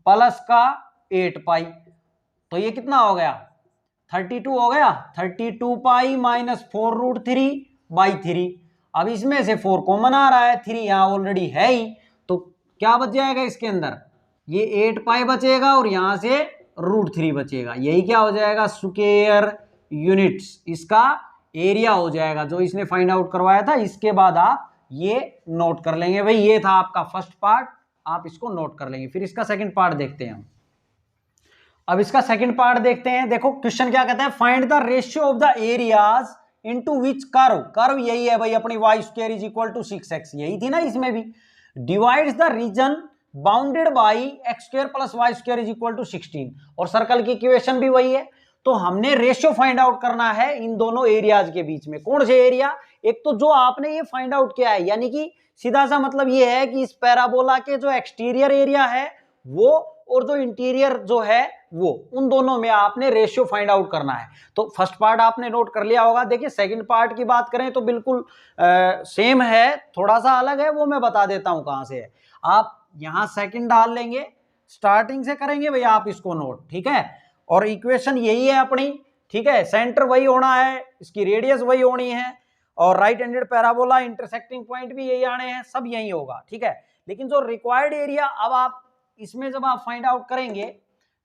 प्लस का 8π, तो ये कितना हो गया, 32 हो गया। 32π माइनस 4√3/3। अब इसमें से 4 कॉमन आ रहा है, 3 यहाँ ऑलरेडी है ही, तो क्या बच जाएगा इसके अंदर, ये 8π बचेगा और यहां से √3 बचेगा। यही क्या हो जाएगा, स्क्वायर यूनिट्स, इसका एरिया हो जाएगा जो इसने फाइंड आउट करवाया था। इसके बाद आप ये नोट कर लेंगे भाई, ये था आपका फर्स्ट पार्ट, आप इसको नोट कर लेंगे। फिर इसका सेकंड पार्ट देखते हैं हम। अब इसका सेकंड पार्ट देखते हैं। देखो क्वेश्चन क्या कहता है, find the ratio of the areas into which curve, curve यही है भाई अपनी y² = 6x, यही थी ना इसमें भी, divides the region bounded by x² + y² = 16, और सर्कल की इक्वेशन भी वही है। तो हमने रेशियो फाइंड आउट करना है इन दोनों एरियाज के बीच में। कौन से एरिया, एक तो जो आपने ये फाइंड आउट किया है, यानी कि सीधा सा मतलब ये है कि इस पैराबोला के जो एक्सटीरियर एरिया है वो और जो इंटीरियर जो है वो, उन दोनों में आपने रेशियो फाइंड आउट करना है। तो फर्स्ट पार्ट आपने नोट कर लिया होगा। देखिए सेकंड पार्ट की बात करें तो बिल्कुल सेम है, थोड़ा सा अलग है, वो मैं बता देता हूं कहां से है। आप यहां सेकंड डाल लेंगे, स्टार्टिंग से करेंगे भैया आप इसको नोट, ठीक है। और इक्वेशन यही है अपनी, ठीक है, सेंटर वही होना है, इसकी रेडियस वही होनी है, और right handed parabola intersecting point भी यही आने हैं, सब यही होगा, ठीक है। लेकिन जो रिक्वायर्ड एरिया अब आप इसमें जब आप फाइंड आउट करेंगे,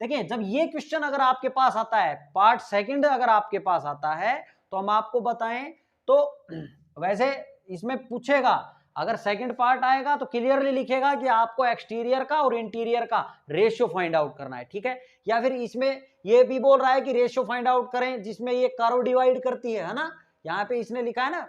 देखिए जब ये क्वेश्चन अगर आपके पास आता है, पार्ट सेकंड अगर आपके पास आता है, तो हम आपको बताएं तो वैसे इसमें पूछेगा, अगर सेकंड पार्ट आएगा तो क्लियरली लिखेगा कि आपको एक्सटीरियर का और इंटीरियर का रेशियो फाइंड आउट करना है, ठीक है। या फिर इसमें ये भी बोल रहा है कि रेशियो फाइंड आउट करें जिसमें ये कर्व डिवाइड करती है ना, यहाँ पे इसने लिखा है ना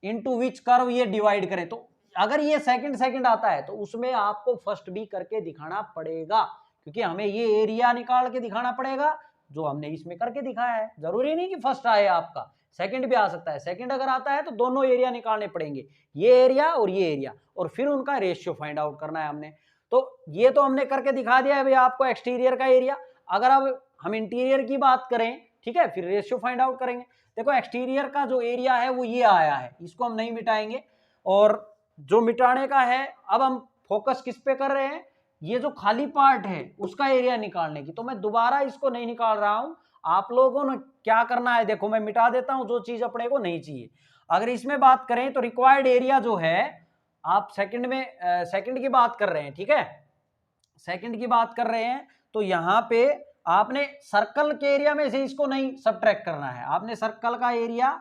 इनटू विच कर्व ये डिवाइड करें, तो अगर ये सेकंड आता है तो उसमें आपको फर्स्ट भी करके दिखाना पड़ेगा, क्योंकि हमें ये एरिया निकाल के दिखाना पड़ेगा जो हमने इसमें करके दिखाया है। जरूरी नहीं कि फर्स्ट आए आपका, सेकंड भी आ सकता है। सेकंड अगर आता है तो दोनों एरिया निकालने पड़ेंगे, ये एरिया और ये एरिया, और फिर उनका रेशियो फाइंड आउट करना है हमने। तो ये तो हमने करके दिखा दिया है भाई आपको एक्सटीरियर का एरिया। अगर अब हम इंटीरियर की बात करें, ठीक है, फिर रेशियो फाइंड आउट करेंगे। देखो एक्सटीरियर का जो एरिया है वो ये आया है, इसको हम नहीं मिटाएंगे, और जो मिटाने का है अब हम फोकस किस पे कर रहे हैं, ये जो खाली पार्ट है उसका एरिया निकालने की। तो मैं दोबारा इसको नहीं निकाल रहा हूं, आप लोगों ने क्या करना है, देखो मैं मिटा देता हूं जो चीज अपने को नहीं चाहिए। अगर इसमें बात करें तो रिक्वायर्ड एरिया जो है, आप सेकंड में सेकंड की बात कर रहे हैं, ठीक है, सेकंड की बात कर रहे हैं, तो यहां पे आपने सर्कल के एरिया में से इसको नहीं सबट्रैक्ट करना है, आपने सर्कल का एरिया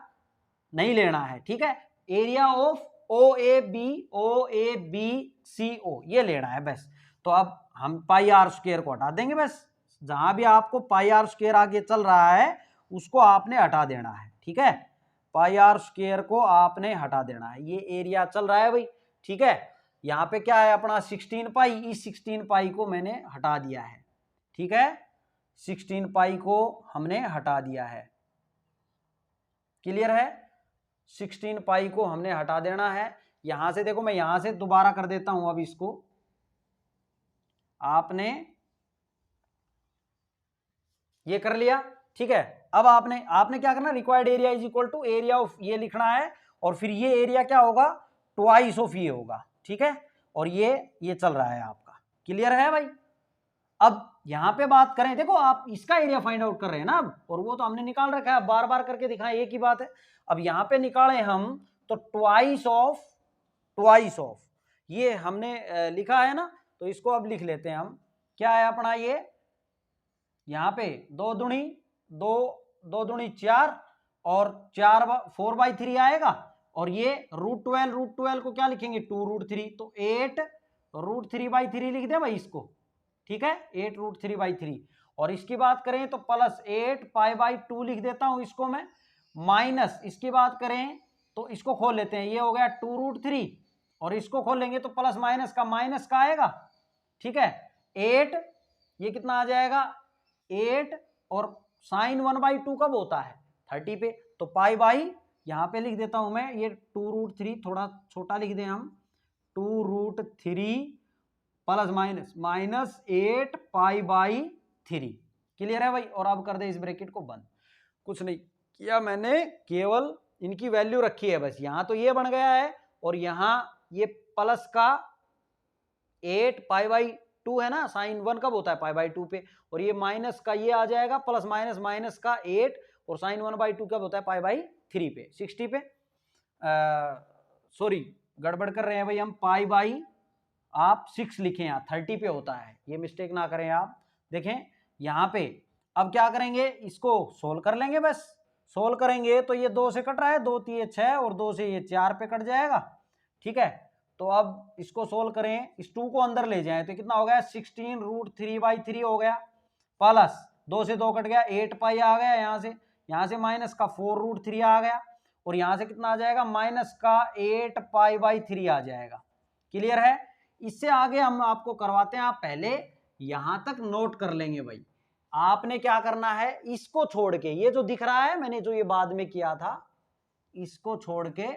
नहीं लेना है, ठीक है। एरिया ऑफ OABCO ये लेना है बस। तो अब हम πr² को हटा देंगे, बस जहां भी आपको πr² आगे चल रहा है उसको आपने हटा देना है, ठीक है, πr² को आपने हटा देना है। ये एरिया चल रहा है भाई, ठीक है। यहाँ पे क्या है अपना 16π, इस 16π को मैंने हटा दिया है, ठीक है, 16π को हमने हटा दिया है, क्लियर है। 16π को हमने हटा देना है। यहां से देखो मैं यहां से दोबारा कर देता हूं, अब इसको आपने ये कर लिया, ठीक है। अब आपने क्या करना, रिक्वायर्ड एरिया = एरिया ऑफ ये लिखना है, और फिर ये एरिया क्या होगा, ट्वाइस ऑफ ये होगा, ठीक है। और ये चल रहा है आपका, क्लियर है भाई। अब यहां पे बात करें, देखो आप इसका एरिया फाइंड आउट कर रहे हैं ना अब, और वो तो हमने निकाल रखा है, बार बार करके दिखाएं एक ही बात है। अब यहां पे निकालें हम तो ट्वाइस ऑफ ये हमने लिखा है ना, तो इसको अब लिख लेते हैं हम, क्या है अपना ये, यहां पे 2 दूनी 4 और 4/3 आएगा, और ये √12 को क्या लिखेंगे 2√3, तो 8√3/3 लिख दे भाई इसको, ठीक है, 8√3/3। और इसकी बात करें तो प्लस 8π/2 लिख देता हूं इसको मैं, माइनस इसकी बात करें तो इसको खोल लेते हैं, ये हो गया 2√3, और इसको खोल लेंगे तो प्लस माइनस का आएगा, ठीक है 8, ये कितना आ जाएगा 8, और साइन 1/2 कब होता है 30 पे, तो पाई बाई यहां पे लिख देता हूं मैं, ये 2√3 थोड़ा छोटा लिख दें हम, 2√3 plus minus 8 pi by 3। Clear है भाई। और अब कर दे इस ब्रैकेट को बंद। कुछ नहीं किया मैंने, केवल इनकी वैल्यू रखी है बस। यहां तो ये बन गया है और यहां ये प्लस का 8 पाई बाई 2 है ना, साइन 1 कब होता है पाई बाई 2 पे, और ये माइनस का ये आ जाएगा प्लस माइनस माइनस का 8, और साइन 1/2 कब होता है पाई बाई 3 पे 60 पे। सॉरी गड़बड़ कर रहे हैं भाई हम, पाई बाई आप 6 लिखें, यहाँ 30 पे होता है, ये मिस्टेक ना करें आप। देखें यहाँ पे अब क्या करेंगे, इसको सोल्व कर लेंगे बस। सोल्व करेंगे तो ये 2 से कट रहा है, 2 3 6 और 2 से ये 4 पे कट जाएगा। ठीक है तो अब इसको सोल्व करें, इस 2 को अंदर ले जाएं तो कितना हो गया 16√3/3 हो गया, प्लस 2 से 2 कट गया 8 पाई आ गया, यहाँ से माइनस का 4√3 आ गया, और यहाँ से कितना आ जाएगा माइनस का 8 पाई/3 आ जाएगा। क्लियर है। इससे आगे हम आपको करवाते हैं, आप पहले यहां तक नोट कर लेंगे भाई। आपने क्या करना है, इसको छोड़ के, ये जो दिख रहा है मैंने जो ये बाद में किया था, इसको छोड़ के,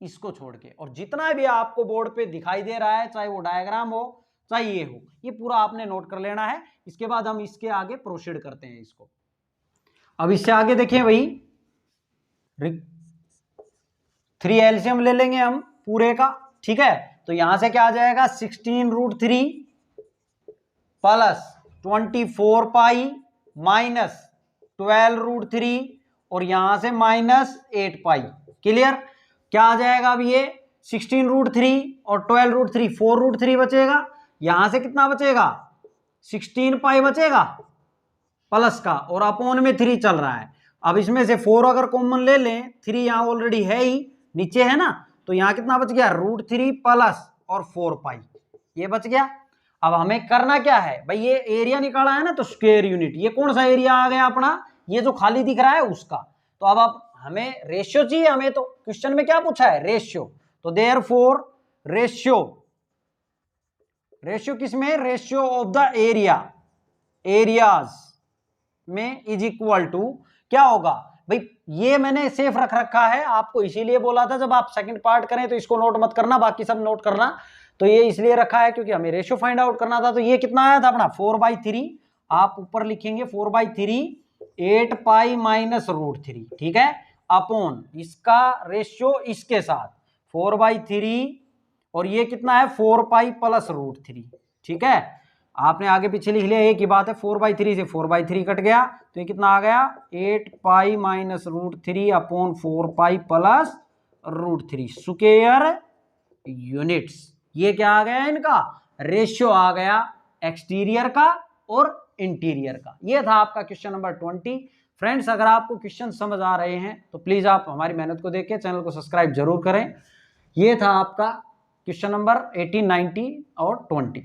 इसको छोड़ के, और जितना भी आपको बोर्ड पे दिखाई दे रहा है, चाहे वो डायग्राम हो चाहे ये हो, ये पूरा आपने नोट कर लेना है। इसके बाद हम इसके आगे प्रोसीड करते हैं इसको। अब इससे आगे देखिए भाई, 3 एलसीएम ले लेंगे हम पूरे का। ठीक है तो यहां से क्या आ जाएगा 16√3 प्लस 24 पाई माइनस 12√3 और यहां से माइनस 8 पाई। क्लियर। क्या आ जाएगा अब ये 16√3 और 12√3 4√3 बचेगा, यहां से कितना बचेगा 16 पाई बचेगा प्लस का, और अपोन में 3 चल रहा है। अब इसमें से 4 अगर कॉमन ले लें, 3 यहां ऑलरेडी है ही, नीचे है ना, तो यहां कितना बच गया √3 प्लस और 4 पाई, ये बच गया। अब हमें करना क्या है भाई, ये एरिया निकाला है ना, तो स्क्वायर यूनिट, ये कौन सा एरिया आ गया अपना, ये जो खाली दिख रहा है उसका। तो अब आप हमें रेशियो चाहिए, हमें तो क्वेश्चन में क्या पूछा है रेशियो, तो देयरफॉर रेशियो किसमें, रेशियो ऑफ द एरियाज में इज इक्वल टू क्या होगा भाई, ये मैंने सेफ रख रखा है आपको, इसीलिए बोला था जब आप सेकंड पार्ट करें तो इसको नोट मत करना, बाकी सब नोट करना। तो ये इसलिए रखा है क्योंकि हमें रेशियो फाइंड आउट करना था। तो ये कितना आया था अपना 4/3, आप ऊपर लिखेंगे 4/3 8 पाई माइनस √3, ठीक है, अपॉन इसका रेशियो इसके साथ 4/3, और ये कितना है 4 पाई प्लस √3। ठीक है आपने आगे पीछे लिख लिया, एक ही बात है, 4/3 से 4/3 कट गया, तो ये कितना आ गया 8 pi minus √3 upon 4 pi plus √3 square units. ये क्या आ गया इनका रेशियो आ गया एक्सटीरियर का और इंटीरियर का। ये था आपका क्वेश्चन नंबर 20। फ्रेंड्स अगर आपको क्वेश्चन समझ आ रहे हैं तो प्लीज आप हमारी मेहनत को देख के चैनल को सब्सक्राइब जरूर करें। ये था आपका क्वेश्चन नंबर 18, 19 और 20।